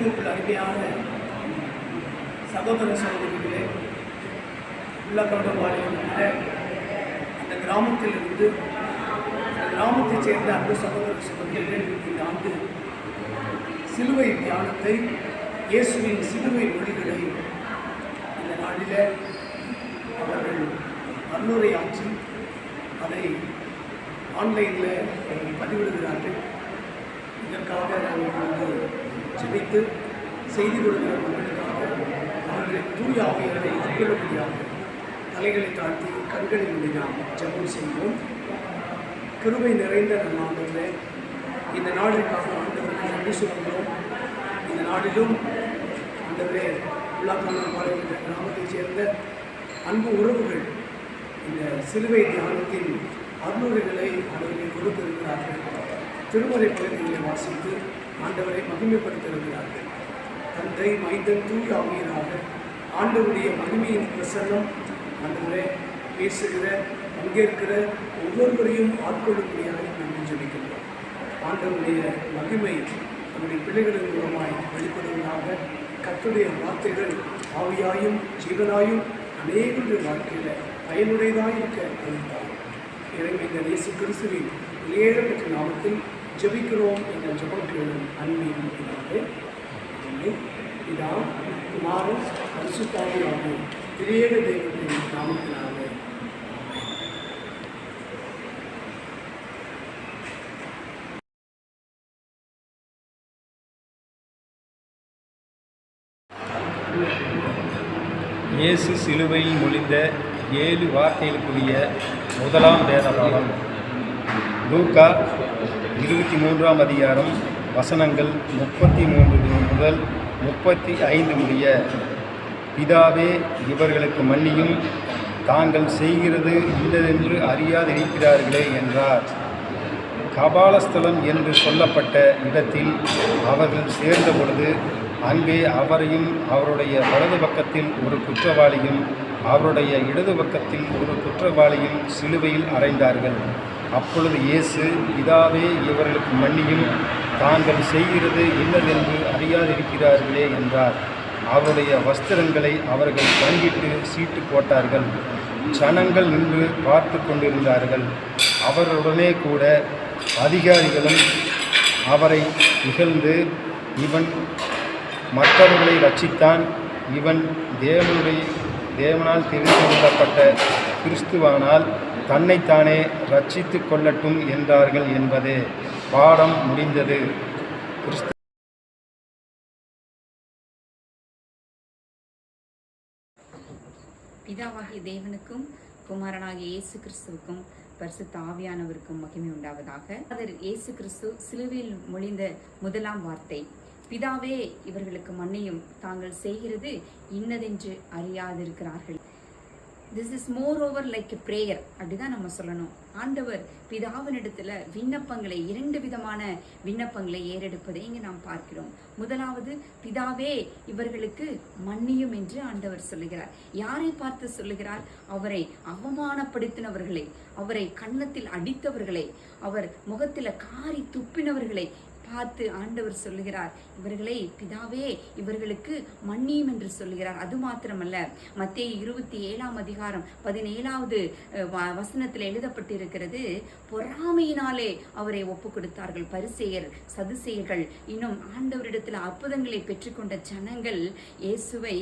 கிறிஸ்துவுக்குள் அருமையான சகோதர சகோதரிகளே, உள்ளக்கண்டபாளையம் அந்த கிராமத்திலிருந்து அந்த கிராமத்தைச் சேர்ந்த அன்பு சகோதர சகோதரிகள் இந்த ஆண்டு சிலுவை தியானத்தை, இயேசுவின் சிலுவை மொழிகளை இந்த நாளில் அவர்கள் அருளுரையாற்றி அதை ஆன்லைனில் பதிவிடுகிறார்கள். இதற்காக நாங்கள் ஜெபித்து செய்தி கொடுக்கிற மக்களுக்காக அவர்களை தூய ஆவியர்களை உட்கொள்ளும்படியாக தலைகளை தாழ்த்தி கண்களை மூடி நாம் ஜெபம் செய்வோம். கிருபை நிறைந்த நாமத்தில் இந்த நாளுக்காக ஆண்டவருக்கு நன்றி சொல்கிறோம். இந்த நாளிலும் ஆண்டவரே உள்ளாக்கானபாளையம் என்ற கிராமத்தைச் சேர்ந்த அன்பு உறவுகள் இந்த சிலுவை தியானத்தின் அருளுரைகளை ஆண்டவரை கொடுத்திருக்கிறார்கள். திருமறை பகுதிகளை வாசித்து ஆண்டவரை மகிமைப்படுத்தியிருக்கிறார்கள். தந்தை, மைந்தன், தூய ஆவியராக ஆண்டவருடைய மகிமையின் பிரசன்னம் ஆண்டவரை பேசுகிற பங்கேற்கிற ஒவ்வொருவரையும் ஆட்கொள்ளும்படியாக நாங்கள் ஜெபிக்கின்றோம். ஆண்டவருடைய மகிமை நம்முடைய பிள்ளைகளின் மூலமாய் வெளிப்படுவதாக கர்த்தருடைய வார்த்தைகள் ஆவியாயும் ஜீவனாயும் அநேகருடைய வாழ்க்கையில் பயனுடையதாக இருக்க அறிந்தார். இறைமைந்த இயேசு கிறிஸ்துவின் வெளியேறப்பட்ட நாமத்தில் ஜெபிக்கிறோம் என்ற ஜெபம் கேளும் அன்பின் பிதாவே. இதா குமாரன் பரிசுத்தாவியாக திரியேக தெய்வத்தின் நாமத்தினாக. இயேசு சிலுவையில் மொழிந்த 7 வார்த்தைகளுக்குரிய முதலாம் வேதபாடம். லூக்கா 23ஆம் அதிகாரம் வசனங்கள் 33 முதல் 35 முடிய. பிதாவே, இவர்களுக்கு மன்னியும், தாங்கள் செய்கிறது இன்னதென்று அறியாதிருக்கிறார்களே என்றார். கபாலஸ்தலம் என்று சொல்லப்பட்ட இடத்தில் அவர்கள் சேர்ந்த பொழுது அங்கே அவரையும் அவருடைய வலது பக்கத்தில் ஒரு குற்றவாளியும் அவருடைய இடது பக்கத்தில் ஒரு குற்றவாளியும் சிலுவையில் அறைந்தார்கள். அப்பொழுது இயேசு, பிதாவே, இவர்களுக்கு மன்னியும், தாங்கள் செய்கிறது இன்னதென்று அறியாதிருக்கிறார்களே என்றார். அவருடைய வஸ்திரங்களை அவர்கள் பங்கிட்டு சீட்டு போட்டார்கள். ஜனங்கள் நின்று பார்த்து கொண்டிருந்தார்கள். அவருடனே கூட அதிகாரிகளும் அவரை இகழ்ந்து, இவன் மற்றவர்களை ரட்சித்தான், இவன் தேவனால் தெரிந்து கொள்ளப்பட்ட கிறிஸ்துவானால் தன்னைத்தானே ரட்சித்து கொள்ளட்டும் என்றார்கள் என்பதே. பாடம் முடிந்தது. பிதாவாகிய தேவனுக்கும் குமாரனாகிய இயேசு கிறிஸ்துவுக்கும் பரிசுத்த ஆவியானவருக்கும் மகிமை உண்டாவதாக. அதர் இயேசு கிறிஸ்து சிலுவையில் மொழிந்த முதலாம் வார்த்தை, பிதாவே, இவர்களுக்கு மன்னியும், தாங்கள் செய்கிறது இன்னதென்று அறியாதிருக்கிறார்கள். This is moreover like a prayer அப்படிதான் நம்ம சொல்லணும். ஆண்டவர் பிதாவினிடத்துல விண்ணப்பங்களை, 2 விதமான விண்ணப்பங்களை ஏறெடுப்பதை இங்கே நாம் பார்க்கிறோம். முதலாவது, பிதாவே, இவர்களுக்கு மன்னியும் என்று ஆண்டவர் சொல்லுகிறார். யாரை பார்த்து சொல்லுகிறார்? அவரை அவமானப்படுத்தினவர்களை, அவரை கன்னத்தில் அடித்தவர்களை, அவர் முகத்தில் காரி துப்பினவர்களை பார்த்து ஆண்டவர் சொல்லுகிறார், இவர்களை பிதாவே, இவர்களுக்கு மன்னியும் என்று சொல்லுகிறார். அது மாத்திரமல்ல, மத்தேயு 27ஆம் அதிகாரம் 17வது வசனத்தில் எழுதப்பட்டிருக்கிறது, பொறாமையினாலே அவரை ஒப்பு கொடுத்தார்கள். பரிசேயர், சதுசேயர்கள், இன்னும் ஆண்டவரிடத்தில் அற்புதங்களை பெற்றுக்கொண்ட ஜனங்கள் இயேசுவை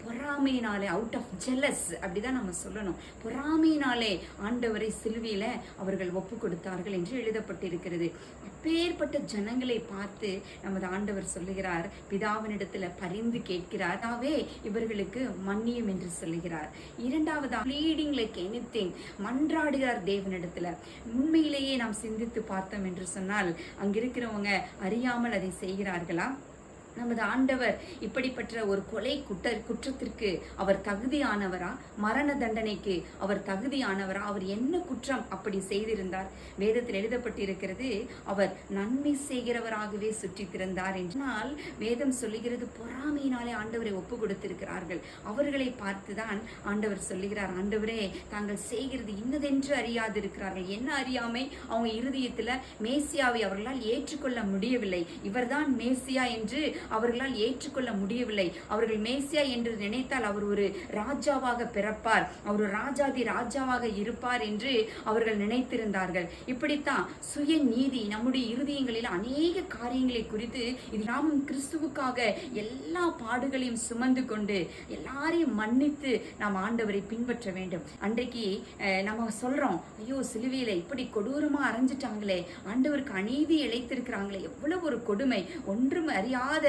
பொறாமையினாலே, அவுட் ஆஃப் ஜெலஸ் அப்படிதான் நம்ம சொல்லணும், பொறாமையினாலே ஆண்டவரை சிலுவையில அவர்கள் ஒப்பு கொடுத்தார்கள் என்று எழுதப்பட்டிருக்கிறது. அப்பேற்பட்ட ஜனங்களை பார்த்து நமது ஆண்டவர் சொல்லுகிறார், பிதாவினிடத்துல பரிந்து கேட்கிறார், பிதாவே, இவர்களுக்கு மன்னியும் என்று சொல்லுகிறார். இரண்டாவது, ப்ளீடிங் லைக் எனிதிங், மன்றாடுகிறார் தேவனிடத்துல. உண்மையிலேயே நாம் சிந்தித்து பார்த்தோம் என்று சொன்னால், அங்கிருக்கிறவங்க அறியாமல் அதை செய்கிறார்களா? நமது ஆண்டவர் இப்படிப்பட்ட ஒரு கொலை குற்றத்திற்கு அவர் தகுதியானவரா? மரண தண்டனைக்கு அவர் தகுதியானவரா? அவர் என்ன குற்றம் அப்படி செய்திருந்தார்? வேதத்தில் எழுதப்பட்டிருக்கிறது, அவர் நன்மை செய்கிறவராகவே சுற்றி திறந்தார் என்றால் வேதம் சொல்லுகிறது, பொறாமையினாலே ஆண்டவரை ஒப்பு கொடுத்திருக்கிறார்கள். அவர்களை பார்த்துதான் ஆண்டவர் சொல்லுகிறார், ஆண்டவரே, தாங்கள் செய்கிறது இன்னதென்று அறியாதிருக்கிறார்கள். என்ன அறியாமை? அவங்க இருதயத்துல மேசியாவை அவர்களால் ஏற்றுக்கொள்ள முடியவில்லை. இவர்தான் மேசியா என்று அவர்களால் ஏற்றுக்கொள்ள முடியவில்லை. அவர்கள் மேசியா என்று நினைத்தால் அவர் ஒரு ராஜாவாக பிறப்பார், அவர் ஒரு ராஜாதி ராஜாவாக இருப்பார் என்று அவர்கள் நினைத்திருந்தார்கள். இப்படித்தான் சுய நீதி நம்முடைய இருதயங்களில் அநேக காரியங்களை குறித்து இது நாமும் கிறிஸ்துவுக்காக எல்லா பாடுகளையும் சுமந்து கொண்டு எல்லாரையும் மன்னித்து நாம் ஆண்டவரை பின்பற்ற வேண்டும். அன்றைக்கு நம்ம சொல்றோம், ஐயோ சிலுவையில இப்படி கொடூரமா அரைஞ்சிட்டாங்களே, ஆண்டவருக்கு அநீதி இழைத்திருக்கிறாங்களே, எவ்வளவு ஒரு கொடுமை, ஒன்றும் அறியாத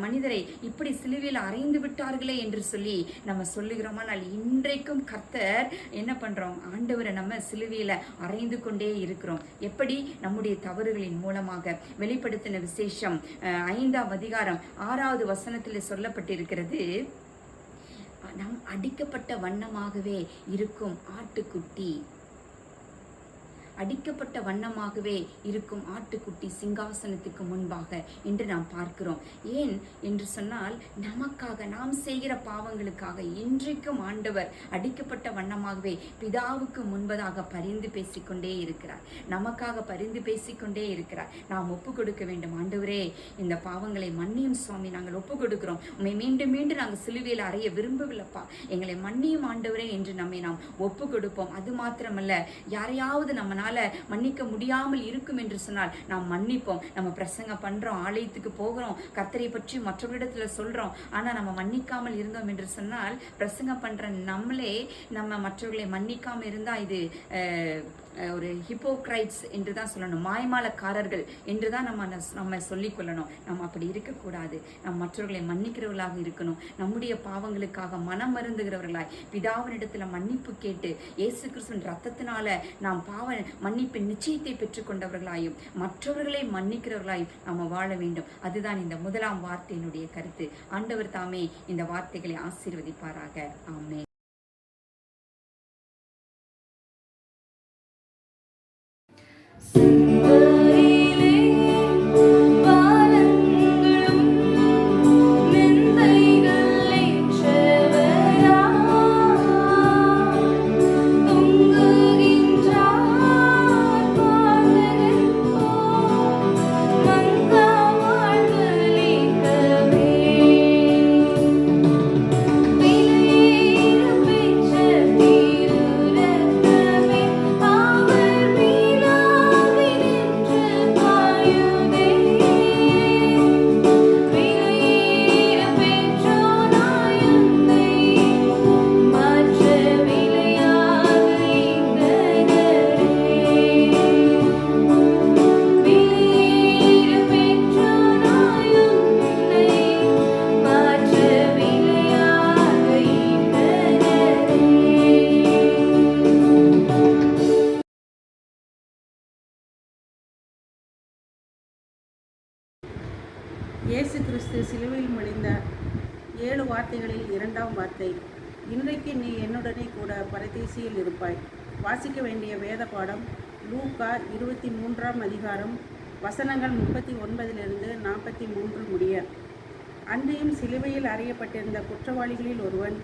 மனிதரை இப்படி சிலுவையில் அறைந்து விட்டார்களே என்று சொல்லி நம்ம சொல்லுகிறோமா? நான் இன்றைக்கும் கர்த்தர் என்ன பண்றோம், ஆண்டவரை நம்ம சிலுவையில அறைந்து கொண்டே இருக்கிறோம். எப்படி? நம்முடைய தவறுகளின் மூலமாக. வெளிப்படுத்தின விசேஷம் 5ஆம் அதிகாரம் 6வது வசனத்தில் சொல்லப்பட்டிருக்கிறது, நாம் அடிக்கப்பட்ட வண்ணமாகவே இருக்கும் ஆட்டுக்குட்டி, அடிக்கப்பட்ட வண்ணமாகவே இருக்கும் ஆட்டுக்குட்டி சிங்காசனத்துக்கு முன்பாக என்று நாம் பார்க்கிறோம். ஏன் என்று சொன்னால், நமக்காக, நாம் செய்கிற பாவங்களுக்காக இன்றைக்கும் ஆண்டவர் அடிக்கப்பட்ட வண்ணமாகவே பிதாவுக்கு முன்பதாக பரிந்து பேசிக்கொண்டே இருக்கிறார். நமக்காக பரிந்து பேசிக்கொண்டே இருக்கிறார். நாம் ஒப்பு கொடுக்க வேண்டும். ஆண்டவரே, இந்த பாவங்களை மன்னியும் சுவாமி, நாங்கள் ஒப்பு கொடுக்கிறோம். உண்மை மீண்டும் மீண்டும் நாங்கள் சிலுவையில் அறைய விரும்பவில்லைப்பா, எங்களை மன்னியும் ஆண்டவரே என்று நம்மை நாம் ஒப்பு கொடுப்போம். அது மாத்திரமல்ல, யாரையாவது நம்மளால மன்னிக்க முடியாமல் இருக்கும் என்று சொன்னால் நாம் மன்னிப்போம். நம்ம பிரசங்கம் பண்றோம், ஆலயத்துக்கு போகிறோம், கர்த்தரை பற்றி மற்றவரிடத்துல சொல்றோம், ஆனா நம்ம மன்னிக்காமல் இருந்தோம் என்று சொன்னால், பிரசங்கம் பண்ற நம்மளே நம்ம மற்றவர்களை மன்னிக்காமல் இருந்தா இது ஒரு ஹிப்போக்ரைட்ஸ் என்று தான் சொல்லணும், மாய்மாலக்காரர்கள் என்று தான் நம்ம சொல்லிக்கொள்ளணும். நம்ம அப்படி இருக்கக்கூடாது. நாம் மற்றவர்களை மன்னிக்கிறவர்களாக இருக்கணும். நம்முடைய பாவங்களுக்காக மனம் வருந்துகிறவர்களாய் பிதாவினிடத்துல மன்னிப்பு கேட்டு இயேசு கிறிஸ்துவின் ரத்தத்தினால நாம் பாவ மன்னிப்பின் நிச்சயத்தை பெற்றுக்கொண்டவர்களாயும் மற்றவர்களை மன்னிக்கிறவர்களாயும் நாம் வாழ வேண்டும். அதுதான் இந்த முதலாம் வார்த்தையினுடைய கருத்து. ஆண்டவர் தாமே இந்த வார்த்தைகளை ஆசீர்வதிப்பாராக. ஆமென். இயேசு கிறிஸ்து சிலுவையில் மொழிந்த 7 வார்த்தைகளில் 2ஆம் வார்த்தை, இன்றைக்கு நீ என்னுடனே கூட பரதீசியில் இருப்பாய். வாசிக்க வேண்டிய வேத பாடம் லூக்கா 23ஆம் அதிகாரம் வசனங்கள் 39 43 முடிய. அன்றையும் சிலுவையில் அறையப்பட்டிருந்த குற்றவாளிகளில் ஒருவன்,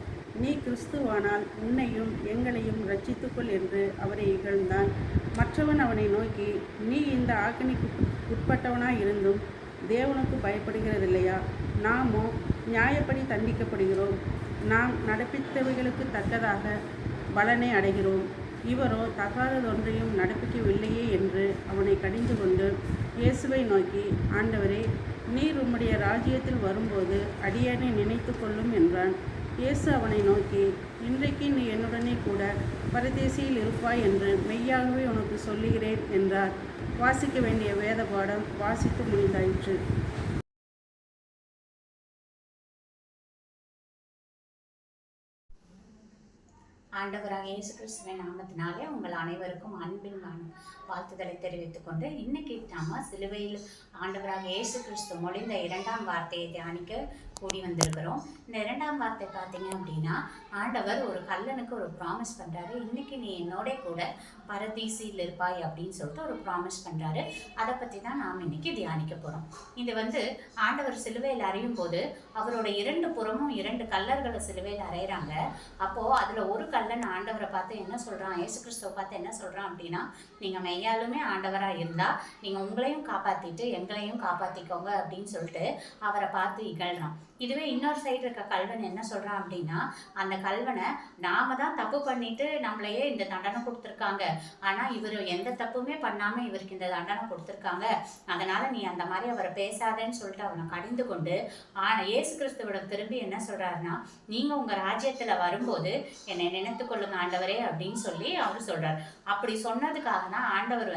நீ கிறிஸ்துவானால் உன்னையும் எங்களையும் இரட்சித்துக்கொள் என்று அவரை இகழ்ந்தான். மற்றவன் அவனை நோக்கி, நீ இந்த ஆக்கினைக்கு உட்பட்டவனாய் இருந்தும் தேவனுக்கு பயப்படுகிறதில்லையா? நாமோ நியாயப்படி தண்டிக்கப்படுகிறோம், நாம் நடப்பித்தவைகளுக்கு தக்கதாக பலனை அடைகிறோம். இவரோ தகாததொன்றையும் நடப்பிக்கவில்லையே என்று அவனை கடிந்து கொண்டு இயேசுவை நோக்கி, ஆண்டவரே, நீர் உம்முடைய ராஜ்யத்தில் வரும்போது அடியேனை நினைத்து கொள்ளும் என்றான். இயேசு அவனை நோக்கி, இன்றைக்கு நீ என்னுடனே கூட பரதேசியில் இருப்பாய் என்று மெய்யாகவே உனக்கு சொல்லுகிறேன் என்றார். வாசிக்க வேண்டிய வேத பாடம் வாசித்து முடிந்தாயிற்று. ஆண்டவராக இயேசு கிறிஸ்துவின் நாமத்தினாலே உங்கள் அனைவருக்கும் அன்பின் வாழ்த்துதலை தெரிவித்துக் கொண்டு, இன்னைக்கு நாம சிலுவையில் ஆண்டவராக இயேசு கிறிஸ்து மொழிந்த 2ஆம் வார்த்தையை தியானிக்க கூடி வந்திருக்கிறோம். இந்த 2ஆம் வார்த்தை பார்த்தீங்க அப்படின்னா, ஆண்டவர் ஒரு கல்லனுக்கு ஒரு ப்ராமிஸ் பண்ணுறாரு. இன்னைக்கு நீ என்னோட கூட பரதீசில் இருப்பாய் அப்படின்னு சொல்லிட்டு ஒரு ப்ராமிஸ் பண்ணுறாரு. அதை பற்றி தான் நாம் இன்னைக்கு தியானிக்க போகிறோம். இது ஆண்டவர் சிலுவையில் அறையும் போது அவரோட 2 புறமும் 2 கல்லர்களை சிலுவையில் அறையிறாங்க. அப்போது அதில் ஒரு கல்லன் ஆண்டவரை பார்த்து என்ன சொல்கிறான், இயேசு கிறிஸ்துவை பார்த்து என்ன சொல்கிறான் அப்படின்னா, நீங்கள் மெய்யாலுமே ஆண்டவராக இருந்தால் நீங்கள் உங்களையும் காப்பாற்றிட்டு எங்களையும் காப்பாற்றிக்கோங்க அப்படின்னு சொல்லிட்டு அவரை பார்த்து இகழ்றான். இதுவே இன்னொரு சைடு இருக்க கல்வன் என்ன சொல்கிறான் அப்படின்னா, அந்த கல்வனை நாம தான் தப்பு பண்ணிட்டு நம்மளையே இந்த தண்டனை கொடுத்துருக்காங்க, ஆனால் இவர் எந்த தப்புமே பண்ணாமல் இவருக்கு இந்த தண்டனை கொடுத்துருக்காங்க, அதனால் நீ அந்த மாதிரி அவரை பேசாதேன்னு சொல்லிட்டு அவனை கடிந்து கொண்டு இயேசு கிறிஸ்துவிடம் திரும்பி என்ன சொல்கிறாருன்னா, நீங்கள் உங்கள் ராஜ்யத்தில் வரும்போது என்னை நினைத்து கொள்ளுங்க ஆண்டவரே அப்படின்னு சொல்லி அவர் சொல்கிறார். அப்படி சொன்னதுக்காக தான் ஆண்டவர்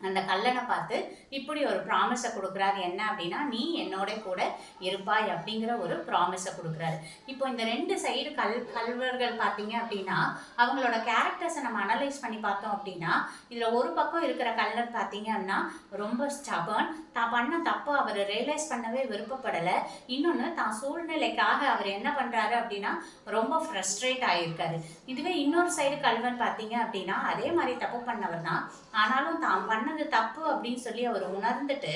அந்த கல்லனை பார்த்து இப்படி ஒரு ப்ராமிஸை கொடுக்குறாரு. என்ன அப்படின்னா, நீ என்னோட கூட இருப்பாய் அப்படிங்கிற ஒரு ப்ராமிஸை கொடுக்குறாரு. இப்போ இந்த 2 சைடு கல்வர்கள் பார்த்தீங்க அப்படின்னா, அவங்களோட கேரக்டர்ஸை நம்ம அனலைஸ் பண்ணி பார்த்தோம் அப்படின்னா, இதில் ஒரு பக்கம் இருக்கிற கல்லர் பார்த்தீங்கன்னா ரொம்ப ஸ்டபர்ன், தான் பண்ண தப்பை அவர் ரியலைஸ் பண்ணவே விருப்பப்படலை. இன்னொன்று, தான் சூழ்நிலைக்காக அவர் என்ன பண்ணுறாரு அப்படின்னா ரொம்ப ஃப்ரஸ்ட்ரேட் ஆகியிருக்காரு. இதுவே இன்னொரு சைடு கல்வன் பார்த்தீங்க அப்படின்னா அதே மாதிரி தப்பு பண்ணவர் தான், ஆனாலும் தான் பண்ணது தப்பு அப்படின்னு சொல்லி அவர் உணர்ந்துட்டு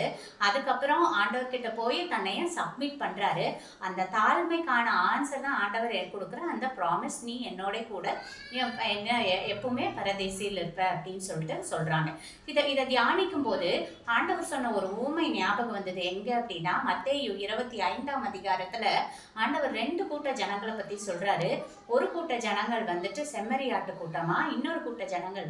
அதுக்கப்புறம் ஆண்டவர்கிட்ட போய் தன்னையும் சப்மிட் பண்றாரு. அந்த தாழ்மைக்கான ஆன்சர் தான் ஆண்டவர் கொடுக்குற அந்த ப்ராமிஸ், நீ என்னோட கூட என்ன எப்பவுமே பரதேசியில் இருப்ப அப்படின்னு சொல்லிட்டு சொல்றாங்க. இதை தியானிக்கும் போது ஆண்டவர் சொன்ன ஒரு ஊமை ஞாபகம் வந்தது. எங்க அப்படின்னா, மத்தேயு 25ஆம் அதிகாரத்துல ஆண்டவர் 2 கூட்ட ஜனங்களை பத்தி சொல்றாரு. ஒரு கூட்ட ஜனங்கள் செம்மறியாட்டு கூட்டமா, இன்னொரு கூட்ட ஜனங்கள்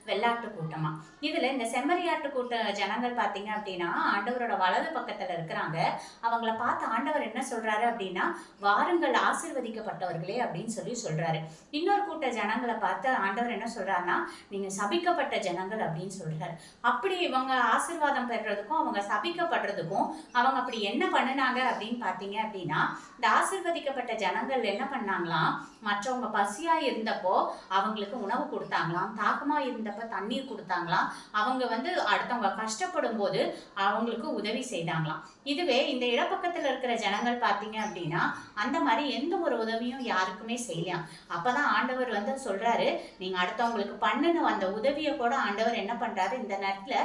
வெள்ளாட்டு கூட்டமா. இதுல இந்த செம்மறியாட்டு கூட்ட ஜனங்கள் பார்த்தீங்க அப்படின்னா ஆண்டவரோட வலது பக்கத்துல இருக்கிறாங்க. அவங்கள பார்த்து ஆண்டவர் என்ன சொல்றாரு அப்படின்னா, வாருங்கள் ஆசீர்வதிக்கப்பட்டவர்களே அப்படின்னு சொல்லி சொல்றாரு. இன்னொரு கூட்ட ஜனங்களை பார்த்து ஆண்டவர் என்ன சொல்றாருன்னா, நீங்க சபிக்கப்பட்ட ஜனங்கள் அப்படின்னு சொல்றாரு. அப்படி இவங்க ஆசீர்வாதம் பெறுறதுக்கும் அவங்க சபிக்கப்படுறதுக்கும் அவங்க அப்படி என்ன பண்ணினாங்க அப்படின்னு பார்த்தீங்க அப்படின்னா, இந்த ஆசீர்வதிக்கப்பட்ட ஜனங்கள் என்ன பண்ணாங்களாம், மற்றவங்க பசியா இருந்தப்போ அவங்களுக்கு உணவு கொடுத்தாங்களாம், தாகமா இருந்தப்ப தண்ணீர் கொடுத்தாங்களாம், அவங்க அடுத்தவங்க கஷ்டப்படும் போது அவங்களுக்கு உதவி செய்தாங்களாம். இதுவே இந்த இடப்பக்கத்துல இருக்கிற ஜனங்கள் பார்த்தீங்க அப்படின்னா அந்த மாதிரி எந்த ஒரு உதவியும் யாருக்குமே செய்யலாம். அப்பதான் ஆண்டவர் சொல்றாரு, நீங்க அடுத்தவங்களுக்கு பண்ணுன அந்த உதவியை கூட ஆண்டவர் என்ன பண்றாரு, இந்த நேரத்துல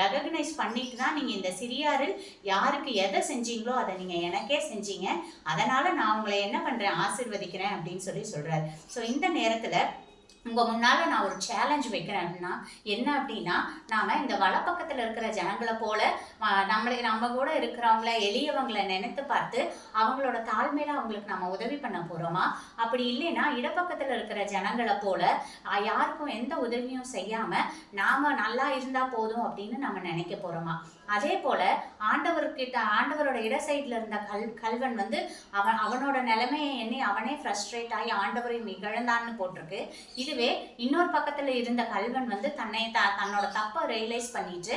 ரெகக்னைஸ் பண்ணிட்டு தான் நீங்க இந்த சிறியாரில் யாருக்கு எதை செஞ்சீங்களோ அதை நீங்க எனக்கே செஞ்சீங்க, அதனால நான் உங்களை என்ன பண்றேன், ஆசீர்வதிக்கிறேன் அப்படின்னு சொல்லி சொல்றாரு. ஸோ இந்த நேரத்துல உங்க முன்னால நான் ஒரு சேலஞ்ச் வைக்கிறேன். அப்படின்னா என்ன அப்படின்னா, நாம இந்த வலப்பக்கத்துல இருக்கிற ஜனங்களை போல நம்ம கூட இருக்கிறவங்கள எளியவங்களை நினைத்து பார்த்து அவங்களோட தாழ்மையில அவங்களுக்கு நம்ம உதவி பண்ண போறோமா, அப்படி இல்லைன்னா இடப்பக்கத்துல இருக்கிற ஜனங்களை போல யாருக்கும் எந்த உதவியும் செய்யாம நாம நல்லா இருந்தா போதும் அப்படின்னு நம்ம நினைக்க போறோமா? அதே போல ஆண்டவரோட இட சைட்ல இருந்த கல்வன் அவனோட நிலைமையை எண்ணி அவனே ஃப்ரஸ்ட்ரேட் ஆகி அவரை இகழ்ந்தான்னு போட்டிருக்கு. இதுவே இன்னொரு பக்கத்துல இருந்த கல்வன் தன்னோட தப்பை ரியலைஸ் பண்ணிட்டு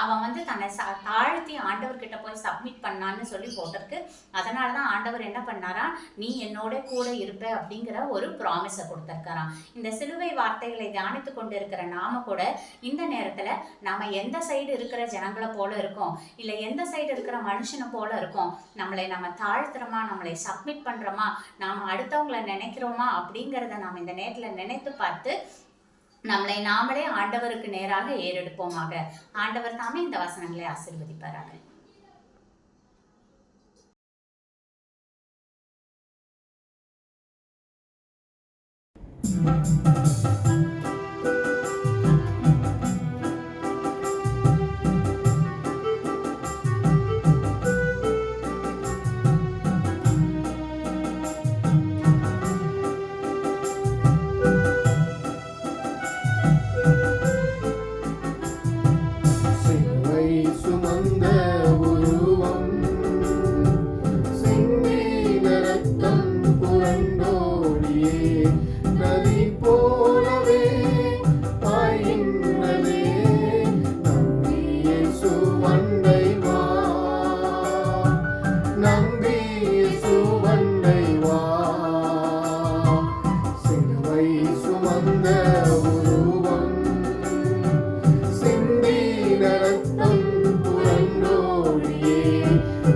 அவன் தன்னை தாழ்த்தி ஆண்டவர்கிட்ட போய் சப்மிட் பண்ணான்னு சொல்லி போட்டிருக்கு. அதனாலதான் ஆண்டவர் என்ன பண்ணாரா, நீ என்னோட கூட இருப்ப அப்படிங்கிற ஒரு ப்ராமிஸை கொடுத்திருக்காராம். இந்த சிலுவை வார்த்தைகளை தியானித்து கொண்டு இருக்கிற நாம கூட இந்த நேரத்துல நாம எந்த சைடு இருக்கிற ஜனங்களை போல இருக்கோம், இல்ல எந்த சைடு இருக்கிற மனுஷனை போல இருக்கோம், நம்ம தாழ்த்துறோமா, நம்மளை சப்மிட் பண்றோமா, நாம அடுத்தவங்களை நினைக்கிறோமா அப்படிங்கிறத நாம இந்த நேரத்துல நினைத்து பார்த்து நம்மளை நாமளே ஆண்டவருக்கு நேராக ஏறெடுப்போமாக. ஆண்டவர் தாமே இந்த வசனங்களை ஆசீர்வதிப்பாராக.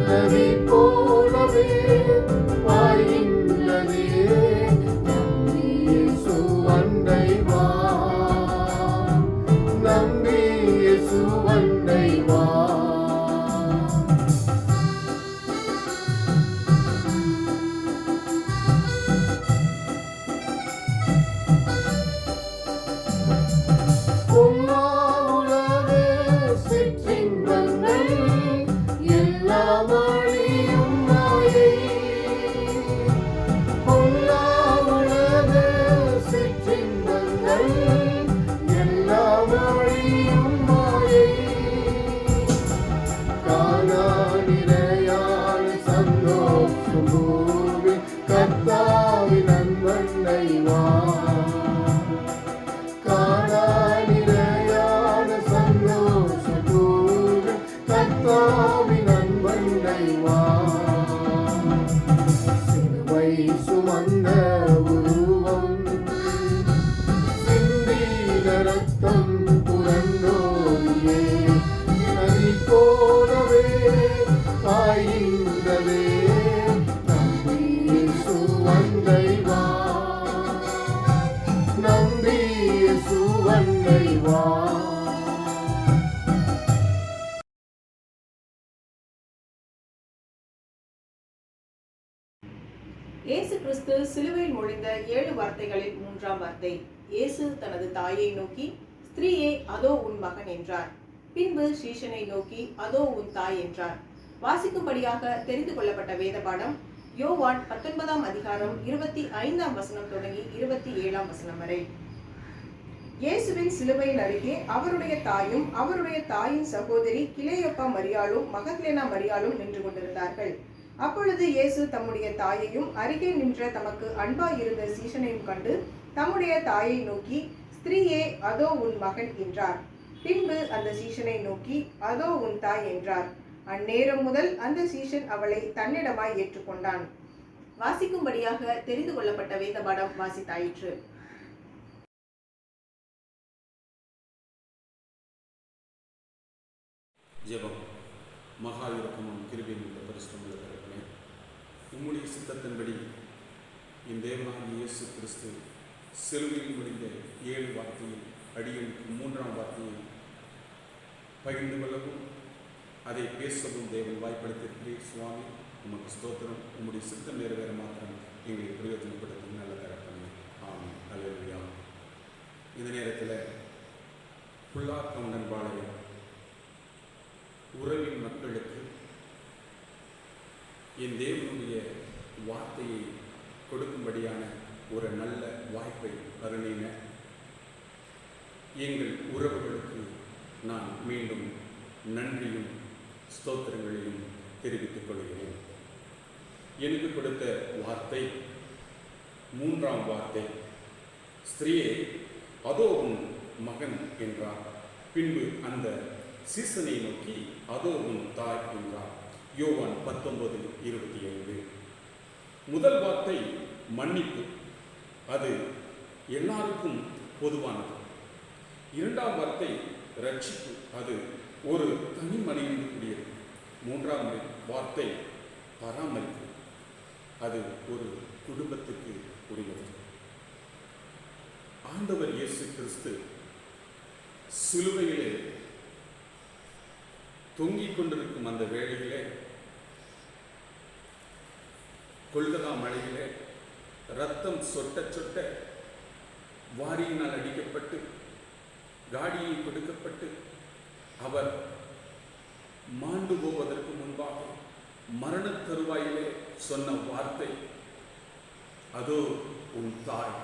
நதி போல மொழிந்த 7 வார்த்தைகளில் 3ஆம் வார்த்தை. இயேசு தனது தாயை நோக்கி, ஸ்திரீயே, அதோ உன் மகன் என்றார். பின்பு சீஷனை நோக்கி, அதோ உன் தாய் என்றார். வாசிக்கும்படியாக தெரிந்து கொள்ளப்பட்ட வேத பாடம் யோவான் 19ஆம் அதிகாரம் 25ஆம் வசனம் தொடங்கி 27ஆம் வசனம் வரை. இயேசுவின் சிலுவையின் அருகே அவருடைய தாயும் அவருடைய தாயின் சகோதரி கிலேயப்பா மரியாளும் மகத்லேனா மரியாளும் நின்று கொண்டிருந்தார்கள். அப்பொழுது இயேசு தம்முடைய தாயையும் அருகே நின்ற தமக்கு அன்பாயிருந்த சீஷனையும் கண்டு தம்முடைய தாயை நோக்கி, ஸ்திரீயே, அதோ உன் மகன் என்றார். பின்பு அந்த சீஷனை நோக்கி, அதோ உன் தாய் என்றார். அந்நேரம் முதல் அந்த சீஷன் அவளை தன்னிடமாய் ஏற்றுக்கொண்டான். வாசிக்கும்படியாக தெரிந்து கொள்ளப்பட்ட வேத பாடம் வாசித்தாயிற்று. ஜெபம். மகா இரக்கமும் கிருபையும் உள்ள பரிசுத்தமுள்ள தகப்பனே, உம்முடைய சித்தத்தின்படி என் தேவனாகிய இயேசு கிறிஸ்து சிலுவையில் முடிந்த 7 வார்த்தையில் அடியனுக்கு 3ஆம் வார்த்தையை பகிர்ந்து கொள்ளவும் அதை பேசவும் தேவன் வாய்ப்படுத்தியிருக்கிறீர். சுவாமி, உமக்கு ஸ்தோத்திரம். உம்முடைய சித்தம் நிறைவேற மாத்திரம் எங்களை பிரயோஜனப்படுத்தும் நல்ல தகப்பனே. ஆமென். அல்லேலூயா. இந்த நேரத்தில் புல்லாக்கம் நண்பாளரை உறவின் மக்களுக்கு என் தேவனுடைய வார்த்தையை கொடுக்கும்படியான ஒரு நல்ல வாய்ப்பை அருளின எங்கள் உறவுகளுக்கு நான் மீண்டும் நன்றியும் ஸ்தோத்திரங்களையும் தெரிவித்துக் கொள்கிறேன். எனக்கு கொடுத்த வார்த்தை 3ஆம் வார்த்தை. ஸ்திரீயே, அதோ உன் மகன் என்றார். பின்பு அந்த சீசனை நோக்கி, அதோ உன் தாய் என்றார். யோவான் 19:25. முதல் வார்த்தை மன்னிப்பு. அது எல்லாருக்கும் பொதுவானது. 2ஆம் வார்த்தை ரட்சிப்பு. அது ஒரு தனி மனிதனுக்குரியது. 3ஆம் வார்த்தை பராமரிப்பு. அது ஒரு குடும்பத்துக்கு உரியது. ஆண்டவர் இயேசு கிறிஸ்து சிலுவையிலே தொங்கிக் கொண்டிருக்கும் அந்த வேளையிலே, கொல்கதா மலையிலே ரத்தம் சொட்ட சொட்ட வாரியினால் அடிக்கப்பட்டு காடியை கொடுக்கப்பட்டு அவர் மாண்டு போவதற்கு முன்பாக மரண தருவாயிலே சொன்ன வார்த்தை, அதோ உன் தாய்,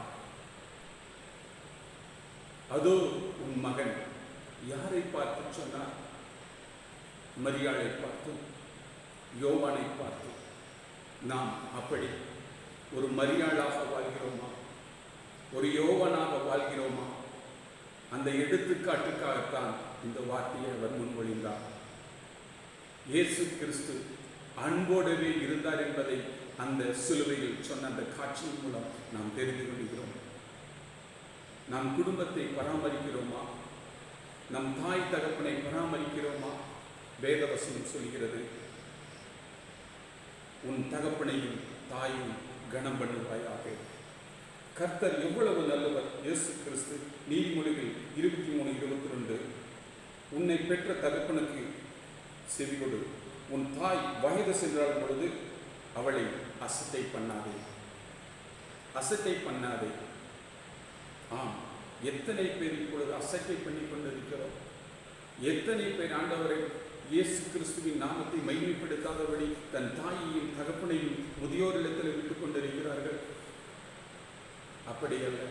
அதோ உன் மகன். யாரை பார்த்து சொன்னார்? மரியாளை பார்த்து, யோவானை பார்த்து. நாம் அப்படி ஒரு மரியாளாக வாழ்கிறோமா? ஒரு யோவானாக வாழ்கிறோமா? அந்த எடுத்துக்காட்டுக்காகத்தான் இந்த வார்த்தையை அவர் முன்மொழிந்தார். இயேசு கிறிஸ்து அன்போடவே இருந்தார் என்பதை அந்த சிலுவையில் சொன்ன அந்த காட்சியின் மூலம் நாம் தெரிந்து கொள்கிறோம். நம் குடும்பத்தை பராமரிக்கிறோமா? நம் தாய் தகப்பனை பராமரிக்கிறோமா? வேதவசனம் சொல்கிறது, உன் தகப்பனையும் தாயும் கனம் பண்ணுவாயாக. கர்த்தர் எவ்வளவு நல்லவர்! இயேசு கிறிஸ்து நீதிமொழிகள் 23:22, உன்னை பெற்ற தகப்பனுக்கு செவி கொடு, உன் தாய் வயது சென்றால் பொழுது அவளை அசட்டை பண்ணாதே, அசட்டை பண்ணாதே. ஆம், எத்தனை பேர் இப்பொழுது அசட்டை பண்ணி கொண்டிருக்கிறோம்? எத்தனை பேர் ஆண்டவரை இயேசு கிறிஸ்துவின் நாமத்தை மகிமைப்படுத்தாதபடி தன் தாயையும் தகப்பனையும் முதியோரிடத்தில் விட்டுக் கொண்டிருக்கிறார்கள். அப்படியல்ல,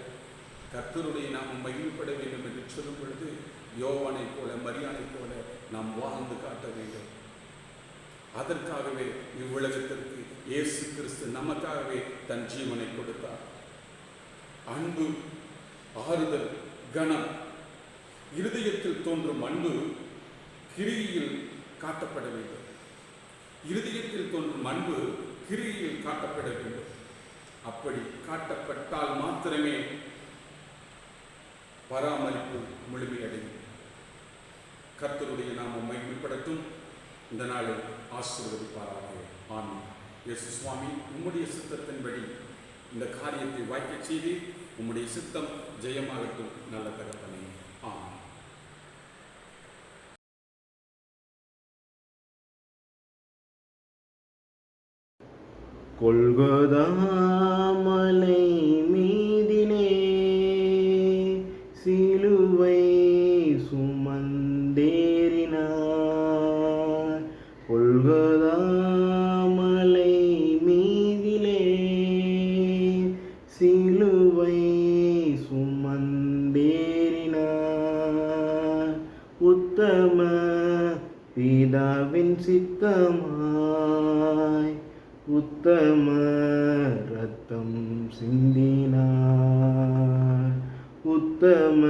கர்த்தருடைய நாமம் மகிமைப்பட வேண்டும் என்று சொல்லும் பொழுது யோவானை போல மரியாதை போல நாம் வாழ்ந்து காட்ட வேண்டும். அதற்காகவே இவ்வுலகத்திற்கு இயேசு கிறிஸ்து நமக்காகவே தன் ஜீவனை கொடுத்தார். அன்பு, ஆறுதல், கனம், இருதயத்தில் தோன்றும் அன்பு கிரியில் காட்டப்பட வேண்டும். இருதயத்தில் தோன்றும் அன்பு கிரியில் காட்டப்பட வேண்டும். அப்படி காட்டப்பட்டால் மாத்திரமே பராமரிப்பு முழுமையடையும். கர்த்தருடைய நாமம் மகிமைப்படட்டும். இந்த நாளை ஆசீர்வதிப்பாராக. ஆமென். இயேசு சுவாமி, உம்முடைய சித்தத்தின்படி இந்த காரியத்தை வாய்க்கச் செய்து உம்முடைய சித்தம் ஜெயமாகட்டும். நல்ல தகப்பனே. ஆமென். கொல்கொதா மலை சிலுவை சுமந்தேறினார். உத்தம பிதாவின் சித்தமாய் உத்தம ரத்தம் சிந்தினார். உத்தம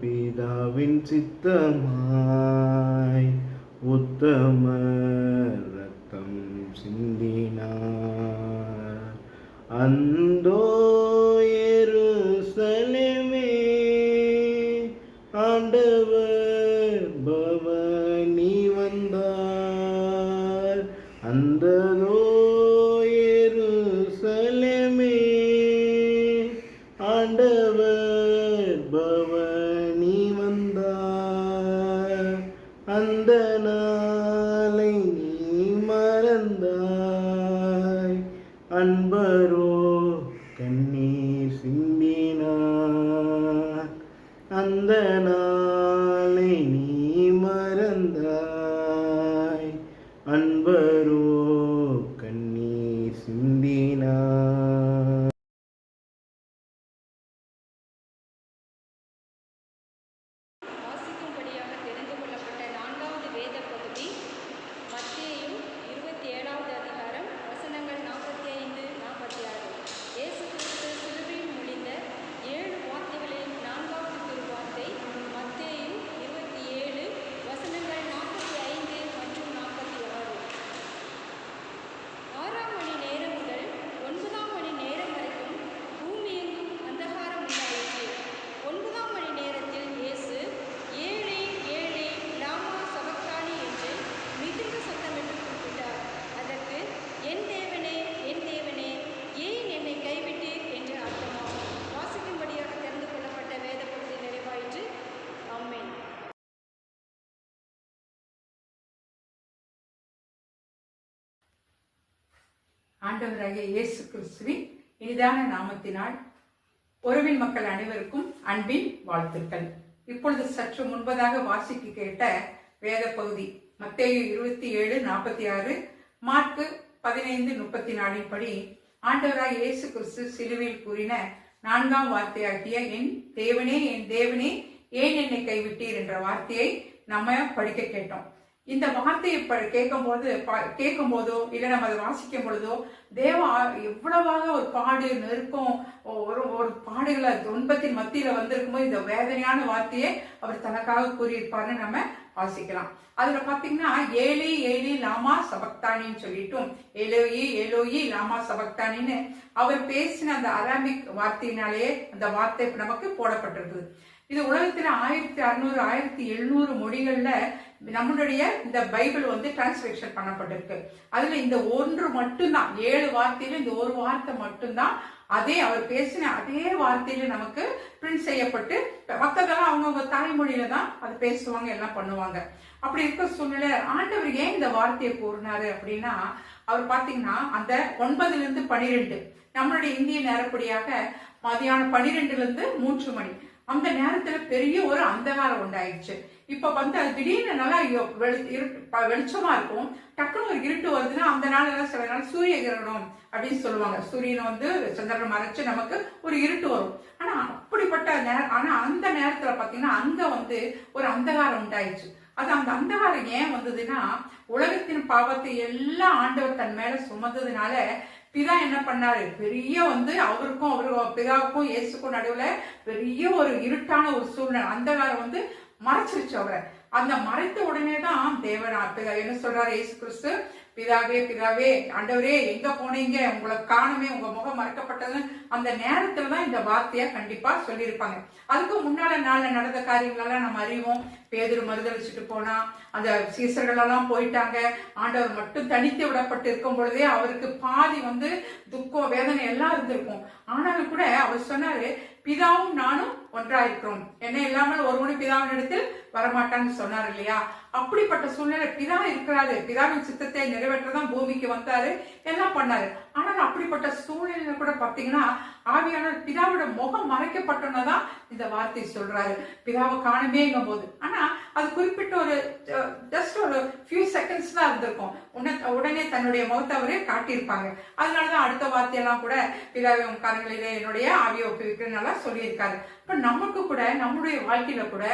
பிதாவின் சித்தமாய் உத்தம ரத்தம் சிந்தினார். அந்தோ எருசலேமே, ஆண்டவர் பவனி வந்தார். அந்ததோ எருசலேமே, ஆண்டவர் பவனி வந்தார். அந்த நாளை நீ மறந்தாய், அன்பரோ கண்ணீர் சிந்தினார். அந்த நாளை நீ மறந்தாய், அன்பரோ கண்ணீர் சிந்தினார். வாசிக்கும்படியாக தெரிந்து கொள்ளப்பட்ட 4வது வேத பகுதி மத்தேயு 27வது அதிகாரம் வசனங்கள் 45-46. இயேசு கிறிஸ்து சிலுவையில் முடிந்த 7 வார்த்தைகளில் 4வது திருவார்த்தை மத்தேயு 27 வசனங்கள் 45 மற்றும் 46. 6ஆம் மணி நேரம் முதல் 9ஆம் மணி நேரம் வரைக்கும் பூமியெங்கும் அந்தகாரம் உண்டாயிற்று. 9ஆம் மணி நேரத்தில் இயேசு ஏழே ஏழே லாமா சபக்தானி என்று மிகுந்த சத்தமிட்டு கூப்பிட்டார். அதற்கு என் தேவனே ஏன் என்னை கைவிட்டு என்று அர்த்தமாகும். வாசிக்கும்படியாக தெரிந்து கொள்ளப்பட்ட வேத பகுதி நிறைவாயிற்று. ஆமென். ஆண்டவராகிய இயேசு கிறிஸ்துவின் இனிதான நாமத்தினால் உறவின் மக்கள் அனைவருக்கும் அன்பின் வாழ்த்துக்கள். இப்பொழுது சற்று முன்பதாக வாசிக்க கேட்ட வேத பகுதி மத்தேயு 27:46, மார்க்கு 15:34 படி ஆண்டவராகிய இயேசு கிறிஸ்து சிலுவையில் கூறின 4ஆம் வார்த்தையாகிய என் தேவனே ஏன் என்னை கைவிட்டீர் என்ற வார்த்தையை நம்ம படிக்க கேட்டோம். இந்த வார்த்தையை கேட்கும் போதோ இல்லை நம்ம அதை வாசிக்கும் பொழுதோ தேவா எவ்வளவாக ஒரு பாடு நெருக்கம் ஒரு பாடுகளை துன்பத்தின் மத்தியில வந்திருக்கும் போது இந்த வேதனையான வார்த்தையை அவர் தனக்காக கூறியிருப்பார்னு நம்ம வாசிக்கலாம். அதுல பாத்தீங்கன்னா ஏலி ஏலி லாமா சபக்தானின்னு சொல்லிட்டும் ஏலோயி லாமா சபக்தானின்னு அவர் பேசின அந்த அராமிக் வார்த்தையினாலே அந்த வார்த்தை நமக்கு போடப்பட்டிருக்குது. இது உலகத்துல 1600 1700 மொழிகள்ல நம்மளுடைய இந்த பைபிள் டிரான்ஸ்லேஷன் பண்ணப்பட்டிருக்கு. அதுல இந்த ஒன்று மட்டும்தான் 7 வார்த்தையில இந்த ஒரு வார்த்தை மட்டும்தான் அதே அவர் பேசின அதே வார்த்தையில நமக்கு பிரிண்ட் செய்யப்பட்டு மற்றதெல்லாம் அவங்கவுங்க தாய்மொழியில தான் அது பேசுவாங்க எல்லாம் பண்ணுவாங்க. அப்படி இருக்க சூழ்நிலை ஆண்டவர் ஏன் இந்த வார்த்தையை கூறினாரு அப்படின்னா அவர் பாத்தீங்கன்னா அந்த 9-12 நம்மளுடைய இந்திய நேரப்படியாக மதியானம் 12 3 மணி அந்த நேரத்துல பெரிய ஒரு அந்தகாரம் உண்டாயிடுச்சு. இப்ப அது திடீர்னு நல்லா வெளிச்சமா இருக்கும், டக்குனு ஒரு இருட்டு வருதுன்னா அந்த நாள் சில நாள் சூரிய கிரகணம் அப்படின்னு சொல்லுவாங்க. சூரியன் சந்திரன் மறைச்சு நமக்கு ஒரு இருட்டு வரும். ஆனா அப்படிப்பட்ட ஆனா அந்த நேரத்துல பாத்தீங்கன்னா அங்க ஒரு அந்தகாரம் உண்டாயிடுச்சு. அது அந்த அந்தகாரம் ஏன் வந்ததுன்னா உலகத்தின் பாவத்தை எல்லாம் ஆண்டவர் தன் மேல சுமந்ததுனால பிதா என்ன பண்ணாரு, பெரிய அவருக்கும் பிதாவுக்கும் இயேசுக்கும் நடுவுல பெரிய ஒரு இருட்டான ஒரு சூழ்நிலை அந்தகாரம் மறைச்சிருச்சு அவரை. அந்த மறைத்த உடனே தான் தேவன் என்ன சொல்றாரு, இயேசு கிறிஸ்து பிதாவே ஆண்டவரே எங்க போனீங்க, உங்களை காணுமே, உங்க முகம் மறைக்கப்பட்டது. அந்த நேரத்துலதான் இந்த வார்த்தையா கண்டிப்பா சொல்லியிருப்பாங்க. அதுக்கு முன்னால நாள்ல நடந்த காரியங்களெல்லாம் நம்ம அறிவோம். பேதுரு மறுதளிச்சுட்டு போனா, அந்த சீசர்கள் எல்லாம் போயிட்டாங்க, ஆண்டவர் மட்டும் தனித்து விடப்பட்டு இருக்கும் பொழுதே அவருக்கு பாதி துக்கம் வேதனை எல்லாம் இருந்திருக்கும். ஆனாலும் கூட அவர் சொன்னாரு, பிதாவும் நானும் ஒன்றாயிருக்கிறோம், என்ன இல்லாமல் ஒருவனும் பிதாவின் இடத்தில் வரமாட்டான்னு சொன்னார் இல்லையா. அப்படிப்பட்ட சூழ்நிலை பிதா இருக்கிறாரு, பிதாவின் சித்தத்தை நிறைவேற்றதான் பூமிக்கு வந்தாரு, எல்லாம் பண்ணாரு. ஆனால் அப்படிப்பட்ட சூழ்நிலையில கூட பார்த்தீங்கன்னா ஆவியானவர் பிதாவோட முகம் மறைக்கப்பட்டோன்னதான் இந்த வார்த்தை சொல்றாரு. பிதாவை காணமேங்கும் போது, ஆனா அது குறிப்பிட்ட ஒரு ஜஸ்ட் ஒரு ஃபியூ செகண்ட்ஸ் தான் இருந்திருக்கும். உடனே தன்னுடைய முகத்தை அவரே காட்டியிருப்பாங்க. அதனாலதான் அடுத்த வார்த்தையெல்லாம் கூட பிதாவின் கரங்களிலே என்னுடைய ஆவியை ஒப்புவிக்கிறதுனால சொல்லியிருக்காரு. இப்ப நமக்கு கூட நம்முடைய வாழ்க்கையில கூட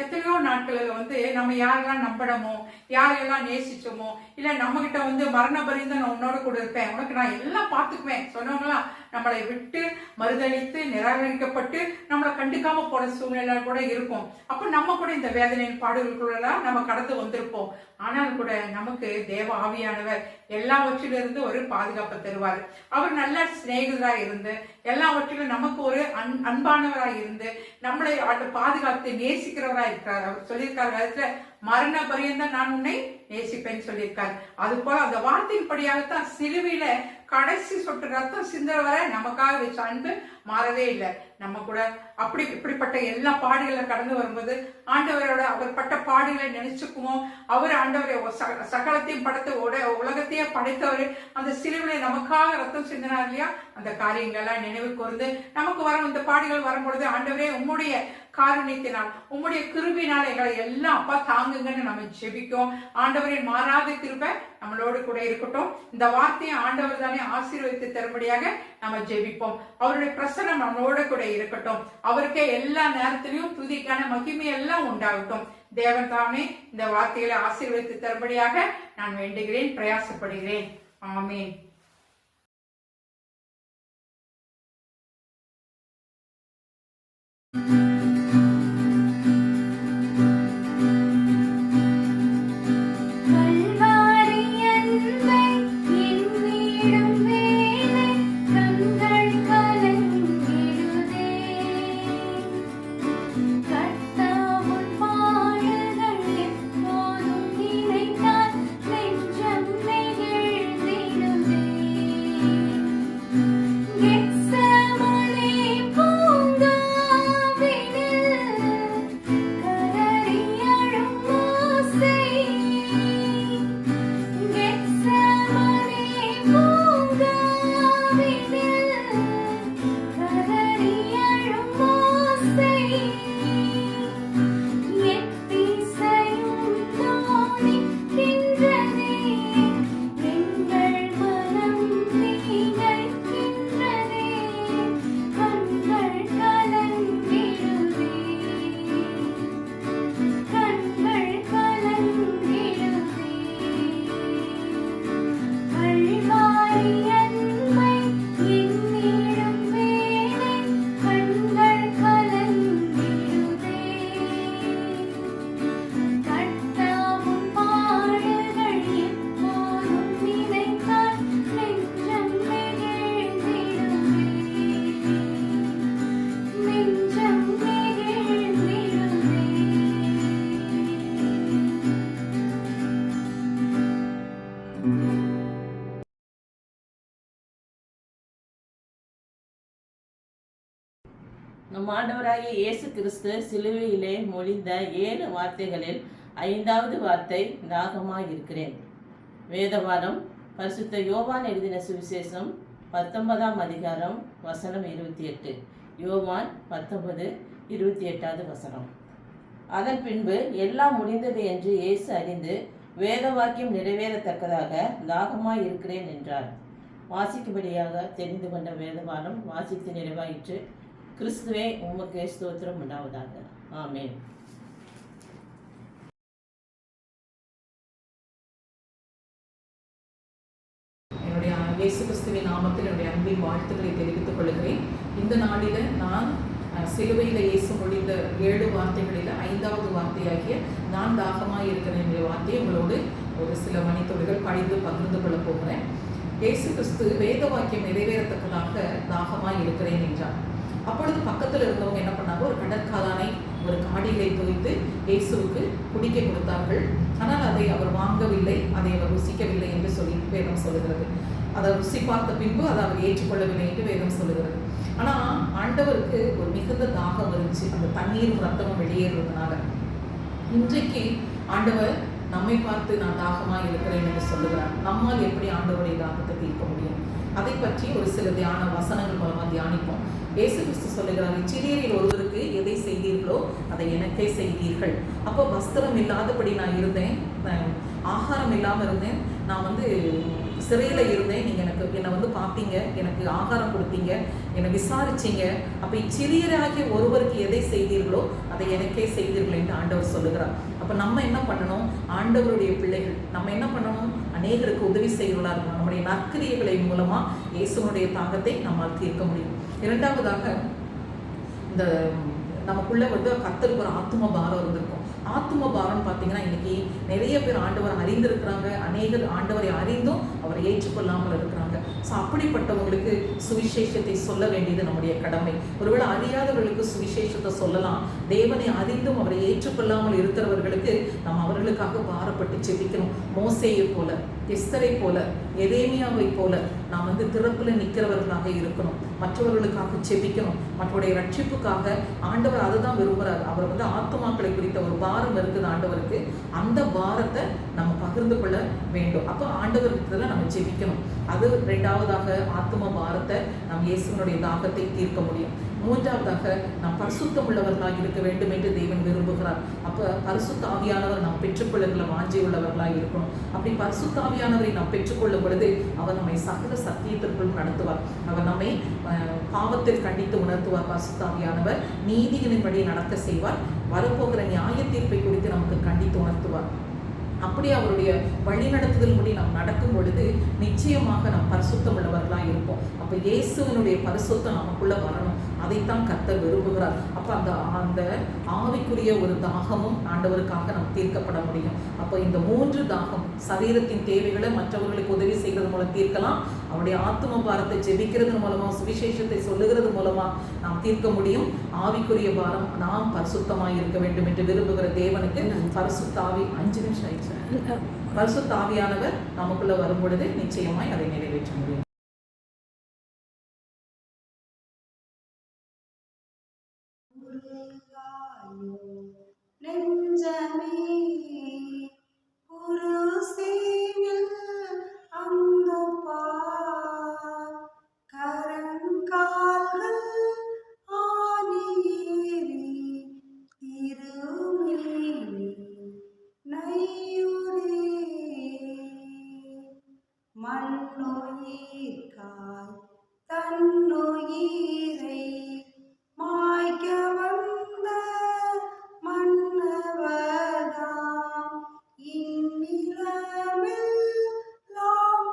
எத்தனையோ நாட்களில் நம்ம யாரெல்லாம் நம்பணுமோ, யாரையெல்லாம் நேசிச்சோமோ, இல்ல நம்ம கிட்ட மரண பரிந்து நான் உன்னோட கூட இருப்பேன், உனக்கு நான் எல்லாம் பார்த்துக்குவேன் சொன்னவங்களாம் நம்மளை விட்டு மறுதளித்து நிராகரிக்கப்பட்டு நம்மளை கண்டுக்காம போன சூழ்நிலை கூட இருக்கும். அப்ப நம்ம கூட இந்த வேதனையின் பாடுகளுக்குள்ளெல்லாம் நம்ம கடந்து வந்திருப்போம். ஆனால் கூட நமக்கு தேவ ஆவியானவர் எல்லாவற்றிலிருந்து ஒரு பாதுகாப்பை தருவார். அவர் நல்ல சிநேகிதராக இருந்து எல்லாவற்றிலும் நமக்கு ஒரு அன்பானவராக இருந்து நம்மளை பாதுகாத்து நேசிக்கிறவராக இருக்கிறார். அவர் சொல்லியிருக்கார் வேதத்துல, மரண பரியந்தம் நான் உன்னை நேசிப்பேன்னு சொல்லியிருக்காரு. அது போல அந்த வார்த்தையின்படியாகத்தான் சிலுவையில கடைசி சொட்டு ரத்தம் சிந்துற வரை நமக்காக வச்ச அன்பு மாறவே இல்லை. நம்ம கூட இப்படிப்பட்ட எல்லா பாடுகளை கடந்து வரும்போது ஆண்டவரோட அவர் பட்ட பாடுகளை நினைச்சுக்குவோம். அவர் ஆண்டவரை சகலத்தையும் படைத்து உலகத்தையே படைத்தவர் அந்த சிலுவையில நமக்காக ரத்தம் சிந்தினார் இல்லையா, அந்த காரியங்கள்லாம் நினைவு கூர்ந்து நமக்கு வர இந்த பாடுகள் வரும்பொழுது, ஆண்டவரே உம்முடைய காருண்யத்தினால் உம்முடைய கிருபினால் எங்களை எல்லாம் அப்பா தாங்குங்கன்னு நம்ம ஜெபிக்கும். ஆண்டவரின் மாறாத கிருபை நம்மளோடு கூட இருக்கட்டும். இந்த வார்த்தையை ஆண்டவர் தானே ஆசீர்வதித்து தரும்படியாக நம்ம ஜெபிப்போம். அவருடைய பிரசன்னம் நம்மளோட கூட இருக்கட்டும். அவருக்கே எல்லா நேரத்திலையும் துதிக்கான மகிமை எல்லாம் உண்டாகட்டும். தேவன் தானே இந்த வார்த்தைகளை ஆசீர்வதித்து தரும்படியாக நான் வேண்டுகிறேன், பிரயாசப்படுகிறேன். ஆமீன். நம் ஆண்டவராகிய இயேசு கிறிஸ்து சிலுவையிலே மொழிந்த 7 வார்த்தைகளில் 5வது வார்த்தை தாகமாய் இருக்கிறேன். வேதவாதம் பரிசுத்த யோவான் எழுதின சுவிசேஷம் 19ஆம் அதிகாரம் வசனம் 28. யோவான் 19:28 வசனம். அதன் பின்பு எல்லாம் முடிந்தது என்று இயேசு அறிந்து வேத வாக்கியம் நிறைவேறத்தக்கதாக தாகமாய் இருக்கிறேன் என்றார். வாசிக்கும்படியாக தெரிந்து கொண்ட வேதவாதம் வாசித்து நிறைவாயிற்று. கிறிஸ்துவே உமக்கு ஸ்தோத்திரம் உண்டாவதாக. ஆமென். என்னுடைய இயேசு கிறிஸ்துவின் நாமத்தில் என்னுடைய அன்பின் வாழ்த்துக்களை தெரிவித்துக் கொள்கிறேன். இந்த நாளில் நான் சிலுவையில் இயேசு மொழிந்த 7 வார்த்தைகளில் 5வது வார்த்தையாகிய நான் தாகமாய் இருக்கிறேன் என்ற வார்த்தையை உங்களோடு ஒரு சில மணித்துளிகள் கழிந்து பகிர்ந்து கொள்ள போகிறேன். இயேசு கிறிஸ்து வேத வாக்கியம் நிறைவேறத்தக்கதாக தாகமாய் இருக்கிறேன் என்றார். அப்பொழுது பக்கத்தில் இருந்தவங்க என்ன பண்ணாங்க, ஒரு கடற்காலானை ஒரு காடியிலை தோய்த்து இயேசுவுக்கு குடிக்க கொடுத்தார்கள். ஆனால் அதை அவர் வாங்கவில்லை, அதை அவர் ருசிக்கவில்லை என்று சொல்லி வேதம் சொல்லுகிறது. அதை ருசி பார்த்த பின்பு அதை அவர் ஏற்றுக்கொள்ளவில்லை என்று வேதம் சொல்லுகிறது. ஆனால் ஆண்டவருக்கு ஒரு மிகுந்த தாகம் இருந்துச்சு, அந்த தண்ணீரும் ரத்தமும் வெளியேறுவதனால. இன்றைக்கு ஆண்டவர் நம்மை பார்த்து நான் தாகமாக இருக்கிறேன் என்று சொல்லுகிறார். நம்மால் எப்படி ஆண்டவருடைய தாகத்தை தீர்க்க முடியும்? அதை பற்றி ஒரு சில தியான வசனங்கள் மூலமாக தியானிப்போம். இயேசு கிறிஸ்து சொல்லுகிறார், சிறியரில் ஒருவருக்கு எதை செய்தீர்களோ அதை எனக்கே செய்தீர்கள். அப்போ வஸ்திரம் இல்லாதபடி நான் இருந்தேன், ஆகாரம் இல்லாமல் இருந்தேன், நான் சிறையில் இருந்தேன், நீங்கள் என்னை பார்த்தீங்க, எனக்கு ஆகாரம் கொடுத்தீங்க, என்னை விசாரிச்சிங்க. அப்போ இச்சிறியராகிய ஒருவருக்கு எதை செய்தீர்களோ அதை எனக்கே செய்தீர்கள் என்று ஆண்டவர் சொல்லுகிறார். அப்போ நம்ம என்ன பண்ணணும்? ஆண்டவருடைய பிள்ளைகள் நம்ம என்ன பண்ணணும்? அநேகருக்கு உதவி செய்கிறவர்களாக இருக்கணும். நம்முடைய நற்கிரியைகளை மூலமாக இயேசுனுடைய தாகத்தை நம்மால் தீர்க்க முடியும். இரண்டாவதாக, இந்த நமக்குள்ளே கர்த்தருக்கு ஒரு ஆத்தும பாரம் இருந்திருக்கும். ஆத்தும பாரம் பார்த்தீங்கன்னா இன்னைக்கு நிறைய பேர் ஆண்டவரை அறிந்திருக்கிறாங்க, அநேகர் ஆண்டவரை அறிந்தும் அவரை ஏற்றுக்கொள்ளாமல் இருக்கிறாங்க. ஸோ அப்படிப்பட்டவங்களுக்கு சுவிசேஷத்தை சொல்ல வேண்டியது நம்முடைய கடமை. ஒருவேளை அறியாதவர்களுக்கு சுவிசேஷத்தை சொல்லலாம். தேவனை அறிந்தும் அவரை ஏற்றுக்கொள்ளாமல் இருக்கிறவர்களுக்கு நாம் அவர்களுக்காக பாரப்பட்டு செபிக்கணும். மோசேயை போல, எஸ்தரை போல, எரேமியாவை போல நாம் திறப்பில் நிற்கிறவர்களாக இருக்கணும். மற்றவர்களுக்காக செபிக்கணும். மற்றவருடைய ரட்சிப்புக்காக ஆண்டவர் அதை தான் விரும்புகிறார். அவர் ஆத்துமாக்களை குறித்த ஒரு பாரம் இருக்குது ஆண்டவருக்கு. அந்த பாரத்தை நம்ம பகிர்ந்து கொள்ள வேண்டும். அப்போ ஆண்டவருக்கு நம்ம செபிக்கணும். அது ரெண்டாவதாக, ஆத்தும பாரத்தை நம் இயேசுவனுடைய தாகத்தை தீர்க்க முடியும். மூன்றாவதாக, நாம் பரிசுத்தம் உள்ளவர்களாக இருக்க வேண்டும் என்று தேவன் விரும்புகிறார். அப்போ பரிசுத்த ஆவியானவர் நாம் பெற்றுக்கொள்ளுகிற வாஞ்சை உள்ளவர்களாக இருக்கணும். அப்படி பரிசுத்த ஆவியானவரை நாம் பெற்றுக்கொள்ளும் பொழுது அவர் நம்மை சகல சத்தியத்திற்குள் நடத்துவார். அவர் நம்மை பாவத்தில் கண்டித்து உணர்த்துவார். பரிசுத்த ஆவியானவர் நீதிகளின்படி நடக்க செய்வார். வரப்போகிற நியாய தீர்ப்பை குறித்து நமக்கு கண்டித்து உணர்த்துவார். அப்படி அவருடைய வழிநடத்துதல் முடி நாம் நடக்கும் பொழுது நிச்சயமாக நாம் பரிசுத்தம் உள்ளவர்களாக இருப்போம். அப்போ இயேசுவனுடைய பரிசுத்தம் நமக்குள்ள வரணும். அதைத்தான் கர்த்தர் விரும்புகிறார். அப்போ அந்த ஆவிக்குரிய ஒரு தாகமும் ஆண்டவருக்காக நாம் தீர்க்கப்பட முடியும். அப்போ இந்த 3 தாகம், சரீரத்தின் தேவைகளை மற்றவர்களுக்கு உதவி செய்கிறது மூலம் தீர்க்கலாம். அவருடைய ஆத்தும பாரத்தை ஜெபிக்கிறது மூலமாக, சுவிசேஷத்தை சொல்லுகிறது மூலமாக நாம் தீர்க்க முடியும். ஆவிக்குரிய பாரம், நாம் பரிசுத்தமாக இருக்க வேண்டும் என்று விரும்புகிற தேவனுக்கு பரிசுத்தாவி 5 நிமிஷம் ஆயிடுச்சு. பரிசுத்தாவியானவர் நமக்குள்ள வரும் பொழுது நிச்சயமாய் அதை நிறைவேற்ற முடியும். மண்ணுயிர்காய் தன்னுயிரை மாய்க்க வந்த மன்னவர்தாம் இந்நிலமெல்லாம்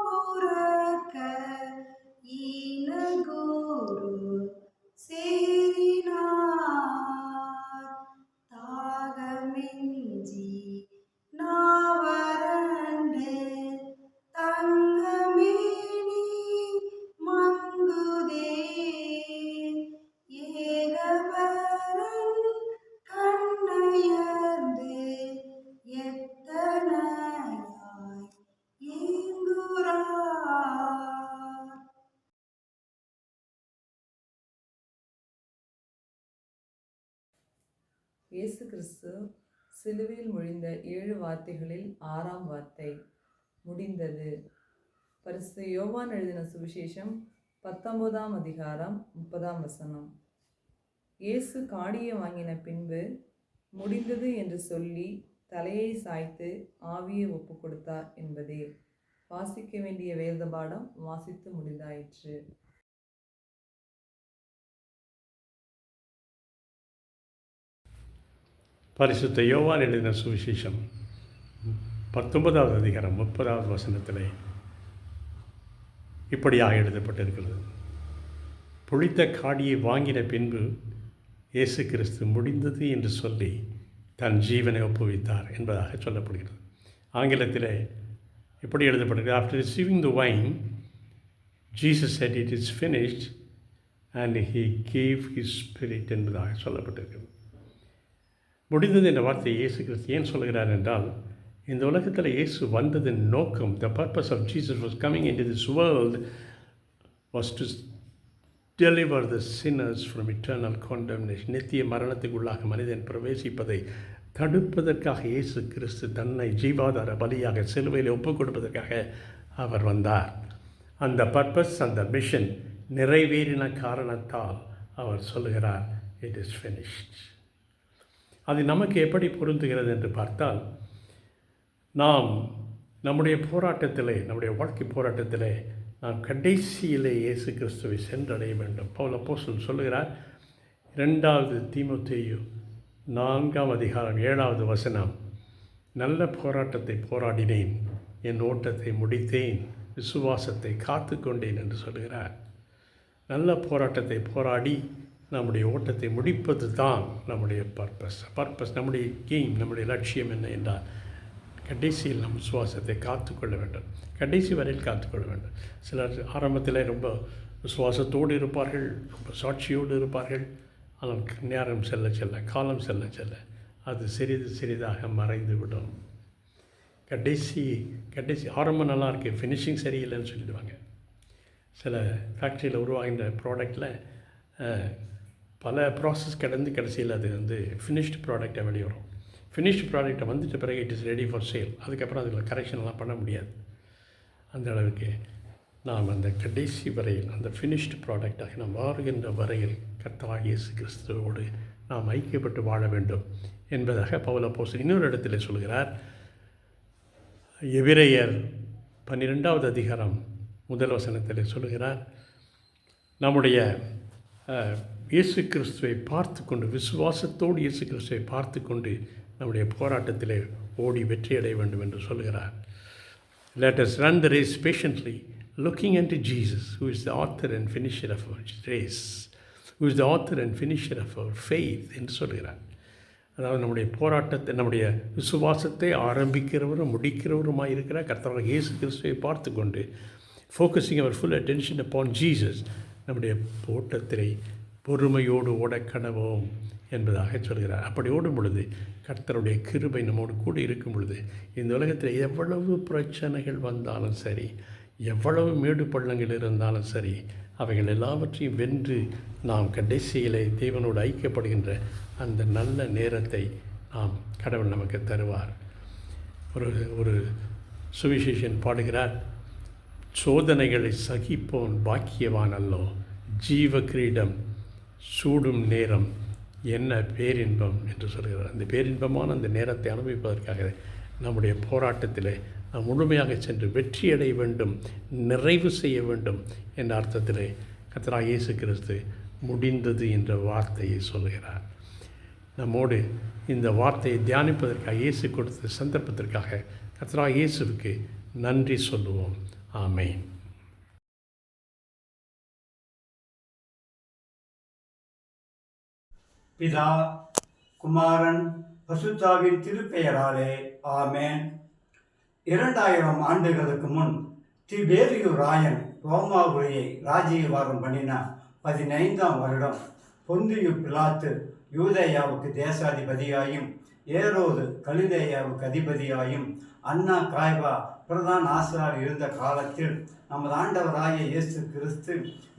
புரக்க ஈனகுரு சேரினார். தாகமிஞ்சி நாவரண்டு தங்கமேனி மங்குதே ஏகபரன் கண்ணயர்ந்து எத்தனையாய் ஏங்குறார். இயேசு கிறிஸ்து சிலுவையில் மொழிந்த 7 வார்த்தைகளில் 6ஆம் வார்த்தை முடிந்தது. பரிசுத்த யோவான் எழுதின சுவிசேஷம் 19ஆம் அதிகாரம் 30ஆம் வசனம். இயேசு காடியை வாங்கின பின்பு முடிந்தது என்று சொல்லி தலையை சாய்த்து ஆவியை ஒப்பு கொடுத்தார் என்பதே. வாசிக்க வேண்டிய வேத பாடம் வாசித்து முடிந்தாயிற்று. பரிசுத்த யோவான் எழுதின சுவிசேஷம் 19ஆவது அதிகாரம் 30ஆவது வசனத்திலே இப்படியாக எழுதப்பட்டிருக்கிறது. புளித்த காடியை வாங்கின பின்பு இயேசு கிறிஸ்து முடிந்தது என்று சொல்லி தன் ஜீவனை ஒப்புவித்தார் என்பதாக சொல்லப்படுகிறது. ஆங்கிலத்தில் இப்படி எழுதப்பட்டிருக்கிறது. After receiving the wine, Jesus said, "It is finished," and he gave his spirit என்பதாக சொல்லப்பட்டிருக்கிறது. முடிந்தது என்ற வார்த்தையை இயேசு கிறிஸ்து ஏன் சொல்கிறார் என்றால், இந்த உலகத்தில் இயேசு வந்ததின் நோக்கம், the purpose of Jesus was coming into this world was to deliver the sinners from eternal condemnation. நித்திய மரணத்துக்குள்ளாக மனிதன் பிரவேசிப்பதை தடுப்பதற்காக இயேசு கிறிஸ்து தன்னை ஜீவாதார பலியாக சிலுவையில் ஒப்புக் கொடுப்பதற்காக அவர் வந்தார். அந்த பர்பஸ், அந்த மிஷன் நிறைவேறின காரணத்தால் அவர் சொல்லுகிறார், இட் இஸ் ஃபினிஷ்ட். அது நமக்கு எப்படி பொருந்துகிறது என்று பார்த்தால், நாம் நம்முடைய போராட்டத்திலே, நம்முடைய வாழ்க்கை போராட்டத்திலே நாம் கடைசியிலே இயேசு கிறிஸ்துவை சென்றடைய வேண்டும். பவுல் அப்போஸ்தலன் சொல்லுகிறார், 2 தீமோத்தேயு 4:7 நல்ல போராட்டத்தை போராடினேன், என் ஓட்டத்தை முடித்தேன், விசுவாசத்தை காத்து கொண்டேன் என்று சொல்கிறார். நல்ல போராட்டத்தை போராடி நம்முடைய ஓட்டத்தை முடிப்பது தான் நம்முடைய பர்பஸ், நம்முடைய கெய்ம், நம்முடைய லட்சியம் என்ன என்றால் கடைசியில் நம் விசுவாசத்தை காத்துக்கொள்ள வேண்டும், கடைசி வரையில் காத்துக்கொள்ள வேண்டும். சிலர் ஆரம்பத்தில் ரொம்ப விசுவாசத்தோடு இருப்பார்கள், ரொம்ப சாட்சியோடு இருப்பார்கள். ஆனால் நேரம் செல்ல செல்ல, காலம் செல்ல செல்ல அது சிறிதாக மறைந்துவிடும். கடைசி ஆரம்பம் நல்லா இருக்குது, ஃபினிஷிங் சரியில்லைன்னு சொல்லிடுவாங்க. சில ஃபேக்ட்ரியில் உருவாகின்ற ப்ராடக்டில் பல ப்ராசஸ் கடந்து கடைசியில் அது ஃபினிஷ்டு ப்ராடக்டாக வெளியே வரும். ஃபினிஷ்டு ப்ராடக்டை வந்துட்ட பிறகு it is ready for sale. அதுக்கப்புறம் அதில் கரெக்ஷன்லாம் பண்ண முடியாது. அந்த அளவுக்கு நாம் அந்த கடைசி வரையில், அந்த ஃபினிஷ்டு ப்ராடக்டாக நாம் வாருகின்ற வரையில் கர்த்தராகிய இயேசு கிறிஸ்துவோடு நாம் ஐக்கியப்பட்டு வாழ வேண்டும் என்பதாக பவுல் அப்போஸ்தலன் இன்னொரு இடத்துல சொல்கிறார். எபிரெயர் 12 சொல்லுகிறார், நம்முடைய இயேசு கிறிஸ்துவை பார்த்து கொண்டு, விசுவாசத்தோடு இயேசு கிறிஸ்துவை பார்த்து கொண்டு நம்முடைய போராட்டத்திலே ஓடி வெற்றியடைய வேண்டும் என்று சொல்கிறார். Let us run the race patiently, looking unto Jesus, who is the author and finisher of our race, who is the author and finisher of our faith என்று சொல்கிறார். அதாவது நம்முடைய போராட்டத்தை, நம்முடைய விசுவாசத்தை ஆரம்பிக்கிறவரும் முடிக்கிறவருமாய் இருக்கிற கர்த்தராகிய இயேசு கிறிஸ்துவை பார்த்து கொண்டு, ஃபோக்கஸிங் அவர் ஃபுல் அட்டென்ஷன் அப்பான் ஜீசஸ், நம்முடைய ஓட்டத்திலே பொறுமையோடு ஓடக்கடவோம் என்பதாக சொல்கிறார். அப்படி ஓடும் பொழுது கர்த்தருடைய கிருபை நம்மோடு கூட இருக்கும் பொழுது, இந்த உலகத்தில் எவ்வளவு பிரச்சனைகள் வந்தாலும் சரி, எவ்வளவு மேடு பள்ளங்கள் இருந்தாலும் சரி, அவைகள் எல்லாவற்றையும் வென்று நாம் கடைசியிலே தேவனோடு ஐக்கியப்படுகின்ற அந்த நல்ல நேரத்தை நாம் கடவுள் நமக்கு தருவார். ஒரு சுவிசேஷன் பாடுகிறார், சோதனைகளை சகிப்போன் பாக்கியவான் அல்லோ, ஜீவ கிரீடம் சூடும் நேரம் என்ன பேரின்பம் என்று சொல்கிறார். அந்த பேரின்பமான அந்த நேரத்தை அனுபவிப்பதற்காக நம்முடைய போராட்டத்தில் நாம் முழுமையாக சென்று வெற்றியடைய வேண்டும், நிறைவு செய்ய வேண்டும் என்ற அர்த்தத்திலே கர்த்தராகிய இயேசு கிறிஸ்து முடிந்தது என்ற வார்த்தையை சொல்கிறார். நம்மோடு இந்த வார்த்தையை தியானிப்பதற்காக இயேசு கொடுத்த சந்தர்ப்பத்திற்காக கர்த்தராகிய இயேசுவுக்கு நன்றி சொல்லுவோம். ஆமென். பிதா, குமாரன், பசுத்தாவின் திருப்பெயராலே ஆமென். 2000 ஆண்டுகளுக்கு முன் திபேரியு ராயன் ரோமாபுரியை ராஜ்யபாரம் பண்ணின 15ஆம் வருடம் பொந்தியு பிலாத்து யூதேயாவுக்கு தேசாதிபதியாயும், ஏரோது கலிலேயாவுக்கு அதிபதியாயும், அன்னா காய்பா பிரதான ஆசாரியர் இருந்த காலத்தில் நமது ஆண்டவராகிய இயேசு கிறிஸ்து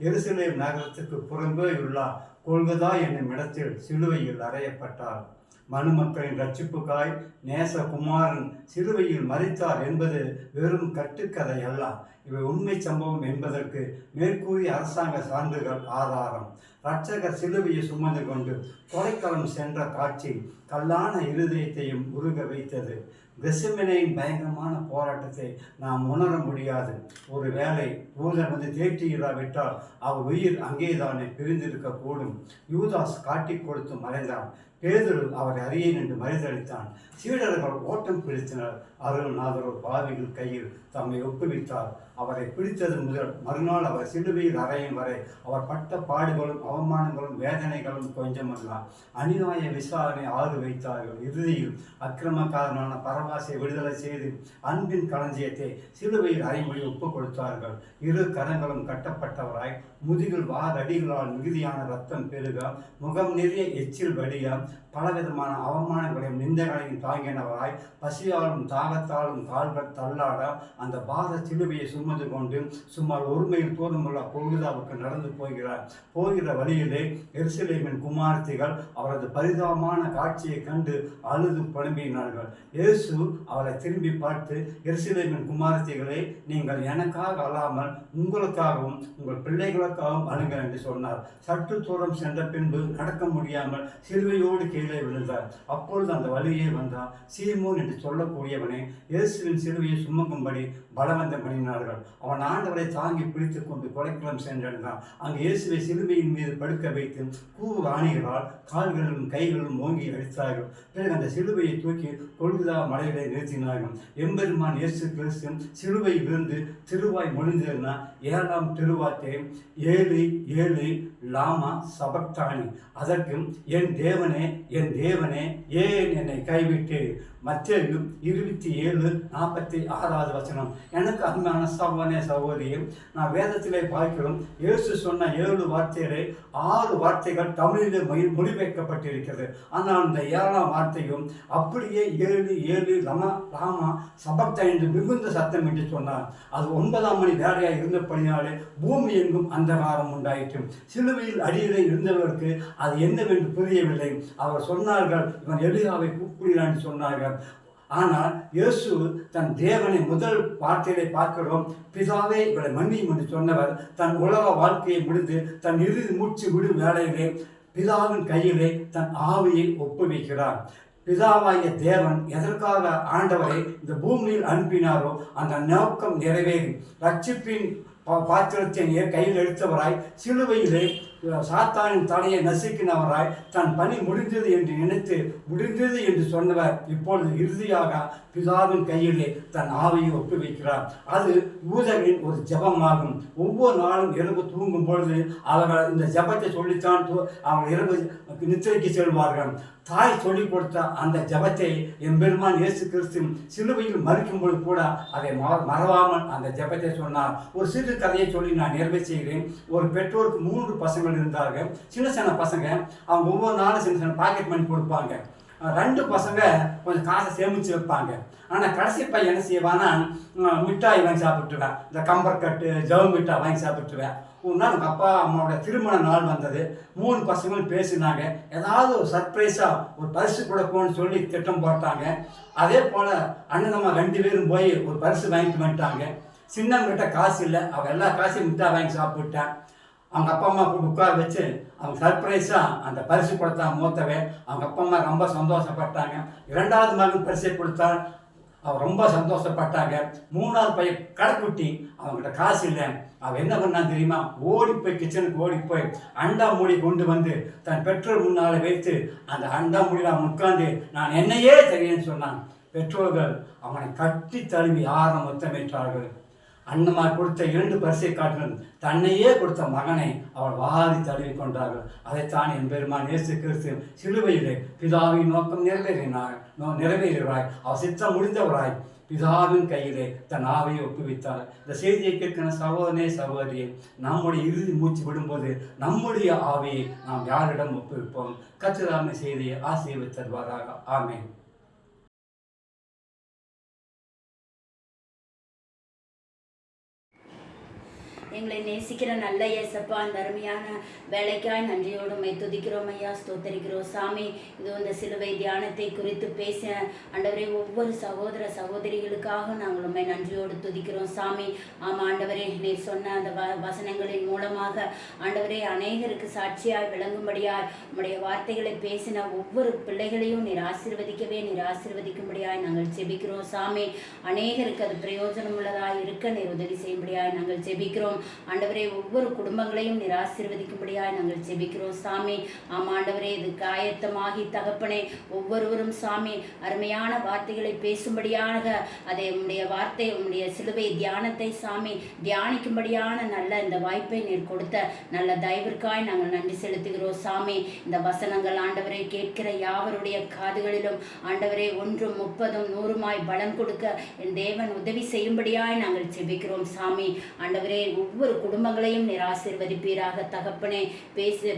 எருசலேம் நகரத்துக்கு புறம்பேயுள்ள கொல்கதா என்னும் இடத்தில் சிலுவையில் அறையப்பட்டார். மனுமக்களின் ரட்சிப்புக்காய் நேசகுமாரன் சிலுவையில் மரித்தார் என்பது வெறும் கட்டுக்கதை அல்ல, இவை உண்மை சம்பவம் என்பதற்கு மேற்கூறிய அரசாங்க சான்றுகள் ஆதாரம். இரட்சகர் சிலுவையை சுமந்து கொண்டு கொலைக்களம் சென்ற காட்சி கல்லான இருதயத்தையும் உருக வைத்தது. கெத்செமனேயின் பயங்கரமான போராட்டத்தை நாம் உணர முடியாது. ஒரு வேளை யூதன் தேற்றியிராவிட்டால் அவர் உயிர் அங்கேதானே பிரிந்திருக்கக்கூடும். யூதாஸ் காட்டி கொடுத்து மறைந்தான். பேதுரு அவரை அறியேன் என்று மறுதளித்தான். சீடர்கள் ஓட்டம் பிடித்தனர். அருள்நாதரோ பாவிகள் கையில் தம்மை ஒப்புவித்தார். அவரை பிடித்தது முதல் மறுநாள் அவர் சிலுவையில் அறையும் வரை அவர் பட்ட பாடுகளும் அவமானங்களும் வேதனைகளும் கொஞ்சமல்ல. அநியாய விசாரணை ஆறு வைத்தார்கள். இறுதியில் அக்கிரமக்காரனான பரபாசை விடுதலை செய்து அன்பின் களஞ்சியத்தை சிலுவையில் அறைமொழி ஒப்புக் கொடுத்தார்கள். இரு கரங்களும் கட்டப்பட்டவராய், முதுகில் வாரடிகளால் மிகுதியான இரத்தம் பெருக, முகம் நிறைய எச்சில் வடிய, பலவிதமான அவமானங்களையும் நிந்தைகளையும் தாங்கினவராய், பசியாலும் தாகத்தாலும் கால்கள் தள்ளாட அந்த பார சிலுவையை சுமந்து கொண்டு சுமார் 1 மைல் தூரமுள்ள கொல்கத்தாவுக்கு நடந்து போகிறார். போகிற வழியிலே எருசலேமின் குமாரத்திகள் அவரது பரிதாபமான காட்சியை கண்டு அழுது புலம்பினார்கள். இயேசு அவரை திரும்பி பார்த்து, எருசலேமின் குமாரத்திகளே, நீங்கள் எனக்காக அல்லாமல் உங்களுக்காகவும் உங்கள் பிள்ளைகளுக்காகவும் அழுங்கள் என்று சொன்னார். சற்று தூரம் சென்ற பின்பு நடக்க முடியாமல் சிலுவையோடு கீழே விழுந்தார். அப்பொழுது அந்த வழியே வந்தார். சீமோன் என்று சொல்லக்கூடியவனே இயேசுவின் சிலுவையை சுமக்கும்படி பலவந்தம் பண்ணினார்கள். அவன் ஆண்டவரை தாங்கி பிடித்துக் கொண்டு கொலைக்களம் சென்றடைந்தான். அங்கு இயேசுவை சிலுவையின் மீது படுக்க வைத்து கூவு ஆணிகளால் கால்களிலும் கைகளிலும் ஓங்கி அடித்தார்கள். பிறகு அந்த சிலுவையை தூக்கி கொல்கத்தா மலையிலே நிறுத்தினார்கள். எம்பெருமான் இயேசு கிறிஸ்து சிலுவையில் இருந்து திருவாய் மொழிந்ததுன்னா 7ஆம் திருவார்த்தை, ஏலி ஏலி லாமா சபக்தானி. அதற்கு, என் தேவனே என் தேவனே ஏன் என்னை கைவிட்டு. மத்தேயு 27:46. எனக்கு அருமையான சகோதரனே சகோதரியும், நான் வேதத்திலே பார்க்கிறோம், இயேசு சொன்ன 7 வார்த்தைகளே 6 வார்த்தைகள் தமிழிலே மொழிபெயர்க்கப்பட்டிருக்கிறது. ஆனால் இந்த 7ஆம் வார்த்தையும் அப்படியே ஏழு ஏழு லாமா சபக்தா என்று மிகுந்த சத்தம் என்று சொன்னார். அது 9ஆம் மணி வேலையாக இருந்தபடினாலே பூமி எங்கும் அந்தகாரம் உண்டாயிற்று. சிலுவையில் அடியிலே இருந்தவர்களுக்கு அது என்னவென்று புரியவில்லை. அவர் சொன்னார்கள், இவன் எலியாவை கூப்பிடுகிறான் என்று சொன்னார்கள். ஆனால் இயேசு தன் தேவனை முதல் வார்த்தையை பார்க்கிறோம். பிதாவே இவரை மன்னியும் என்று சொன்னவர் தன் உலக வாழ்க்கையை முடிந்து தன் இறுதி மூச்சு விடும் வேளையிலே பிதாவின் கையிலே தன் ஆவியை ஒப்புவிக்கிறார். பிதாவாகிய தேவன் எதற்காக ஆண்டவரை இந்த பூமியில் அனுப்பினாரோ அந்த நோக்கம் நிறைவேறி ரட்சிப்பின் பாத்திரத்தை கையில் எடுத்தவராய் சிலுவையிலே சாத்தானின் தலையை நசுக்கினவராய் தன் பணி முடிந்தது என்று நினைத்து முடிந்தது என்று சொன்னவர் இப்பொழுது இறுதியாக பிதாவின் கையிலே தன் ஆவியை ஒப்புவிக்கிறார். அது யூதரின் ஒரு ஜபமாகும். ஒவ்வொரு நாளும் இரவு தூங்கும் பொழுது அவர்கள் இந்த ஜபத்தை சொல்லித்தான் அவர்கள் இரவு நித்திரைக்கு செல்வார்கள். தாய் சொல்லிக் கொடுத்த அந்த ஜபத்தை எம்பெருமான் இயேசு கிறிஸ்து சிலுவையில் மறிக்கும் பொழுது கூட அதை மறவாமல் அந்த ஜபத்தை சொன்னார். ஒரு சிறு கதையை சொல்லி நான் நிறைவு செய்கிறேன். ஒரு பெற்றோருக்கு 3 பசங்கள் இருந்தார்கள். சின்ன சின்ன பசங்க. அவங்க ஒவ்வொரு நாளும் சின்ன சின்ன பாக்கெட் மணி கொடுப்பாங்க. 2 பசங்க கொஞ்சம் காசை சேமித்து வைப்பாங்க. ஆனால் கடைசி பையன் என்ன செய்வான்னா, மிட்டாய் வாங்கி சாப்பிட்டுவேன், இந்த கம்பர்கட்டு ஜவு மிட்டாய் வாங்கி சாப்பிட்டுவேன். ஒரு நாள் எங்கள் அப்பா அம்மாவோட திருமண நாள் வந்தது. 3 பசங்களும் பேசினாங்க. ஏதாவது ஒரு சர்ப்ரைஸாக ஒரு பரிசு கொடுக்கணும்னு சொல்லி திட்டம் போட்டாங்க. அதே போல் அண்ணனம்மா 2 பேரும் போய் ஒரு பரிசு வாங்கிட்டு வந்துட்டாங்க. சின்னவங்கிட்ட காசு இல்லை. அவங்க எல்லா காசையும் மிட்டாய் வாங்கி சாப்பிட்டேன். அவங்க அப்பா அம்மா கூட உட்கார வச்சு அவங்க சர்ப்ரைஸாக அந்த பரிசு கொடுத்தா மூத்தவே. அவங்க அப்பா அம்மா ரொம்ப சந்தோஷப்பட்டாங்க. 2வது மகன் பரிசை கொடுத்தால் அவர் ரொம்ப சந்தோஷப்பட்டாங்க. 3வது பையன் கடைக்குட்டி, அவங்ககிட்ட காசு இல்லை. அவன் என்ன பண்ணான் தெரியுமா? ஓடி போய் கிச்சனுக்கு ஓடி போய் அண்டா மூடி கொண்டு வந்து தன் பெற்றோர் முன்னால் வைத்து அந்த அண்டா மூடியில் அவன் உட்காந்து நான் என்னையே தெரியுன்னு சொன்னான். பெற்றோர்கள் அவனை கட்டி தழுவி முத்தமிட்டார்கள். அண்ணமார் கொடுத்த 2 பரிசை காட்டிலும் தன்னையே கொடுத்த மகனை அவள் வாரி தழுவி கொண்டார்கள். அதைத்தான் என் பெருமான் இயேசு கிறிஸ்து சிலுவையிலே பிதாவின் நோக்கம் நிறைவேறுகிறாய், அவர் சித்தம் முடிந்தவராய் பிதாவின் கையிலே தன் ஆவியை ஒப்புவித்தார். இந்த செய்தியை கேட்கிற சகோதரனே சகோதரியே, நம்முடைய இறுதி மூச்சு விடும்போது நம்முடைய ஆவியை நாம் யாரிடம் ஒப்புவிப்போம்? கர்த்தர் செய்தியை ஆசீர்வதித்தருவாராக. ஆமென். எங்களை நேசிக்கிற நல்ல இயேசப்பா, அந்த அருமையான வேலைக்காய் நன்றியோடு உம்மை துதிக்கிறோம் ஐயா, ஸ்தோத்தரிக்கிறோம் சாமி. இது இந்த சிலுவை தியானத்தை குறித்து பேச ஆண்டவரே ஒவ்வொரு சகோதர சகோதரிகளுக்காக நாங்கள் உம்மை நன்றியோடு துதிக்கிறோம் சாமி. ஆமாம் ஆண்டவரே, நீர் சொன்ன அந்த வசனங்களின் மூலமாக ஆண்டவரே அநேகருக்கு சாட்சியாய் விளங்கும்படியாய் உம்முடைய வார்த்தைகளை பேசின ஒவ்வொரு பிள்ளைகளையும் நீர் ஆசீர்வதிக்கும்படியாய் நாங்கள் ஜெபிக்கிறோம் சாமி. அநேகருக்கு அது பிரயோஜனம் உள்ளதாய் இருக்க நீர் உதவி செய்யும்படியாய் நாங்கள் ஜெபிக்கிறோம் ஆண்டவரே. ஒவ்வொரு குடும்பங்களையும் நீர் ஆசீர்வதிக்கும்படியாய் நாங்கள் ஜெபிக்கிறோம் சாமி. ஆமா ஆண்டவரே, இதுக்கு ஆயத்தமாகி தகப்பனே ஒவ்வொருவரும் சாமி அருமையான வார்த்தைகளை பேசும்படியாக அதை உம்முடைய வார்த்தை உம்முடைய சிலுவை தியானத்தை சாமி தியானிக்கும்படியான நல்ல இந்த வாய்ப்பை நீர் கொடுத்த நல்ல தயவிற்காய் நாங்கள் நன்றி செலுத்துகிறோம் சாமி. இந்த வசனங்கள் ஆண்டவரை கேட்கிற யாவருடைய காதுகளிலும் ஆண்டவரே 1 30 100 பலன் கொடுக்க என் தேவன் உதவி செய்யும்படியாய் நாங்கள் ஜெபிக்கிறோம் சாமி. ஆண்டவரே ஒவ்வொரு குடும்பங்களையும் நீர் ஆசீர்வதிப்பீராக தகப்பனே.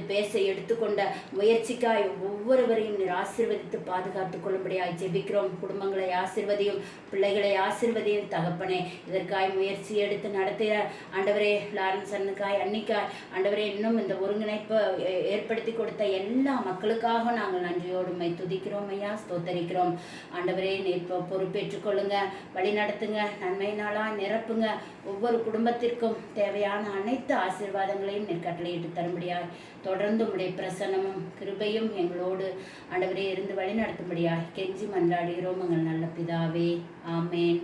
பேச எடுத்துக்கொண்ட முயற்சிக்காய் ஒவ்வொருவரையும் நீர் ஆசீர்வதித்து பாதுகாத்துக் கொள்ளும்படியாய் ஜெபிக்கிறோம். குடும்பங்களை ஆசீர்வதியும், பிள்ளைகளை ஆசீர்வதியும் தகப்பனே. இதற்காய் முயற்சி எடுத்து நடத்துகிற ஆண்டவரே லாரன்ஸ் அண்ணுக்காய் அன்னிக்காய் ஆண்டவரே, இன்னும் இந்த ஒருங்கிணைப்பை ஏற்படுத்தி கொடுத்த எல்லா மக்களுக்காக நாங்கள் நன்றியோடு உம்மை துதிக்கிறோம் ஐயா, ஸ்தோத்தரிக்கிறோம். ஆண்டவரே நீர் பொறுப்பேற்றுக் கொள்ளுங்க, வழி நடத்துங்க, நன்மையினாலாய் நிரப்புங்க. ஒவ்வொரு குடும்பத்திற்கும் தேவையான அனைத்து ஆசீர்வாதங்களையும் நீர் கட்டளையிட்டு தரும்படியாய் தொடர்ந்து உம்முடைய பிரசன்னமும் கிருபையும் எங்களோடு ஆண்டவரே இருந்து வழி நடத்தும்படியாய் கெஞ்சி மன்றாடுகிறோம் எங்கள் நல்ல பிதாவே. ஆமேன்.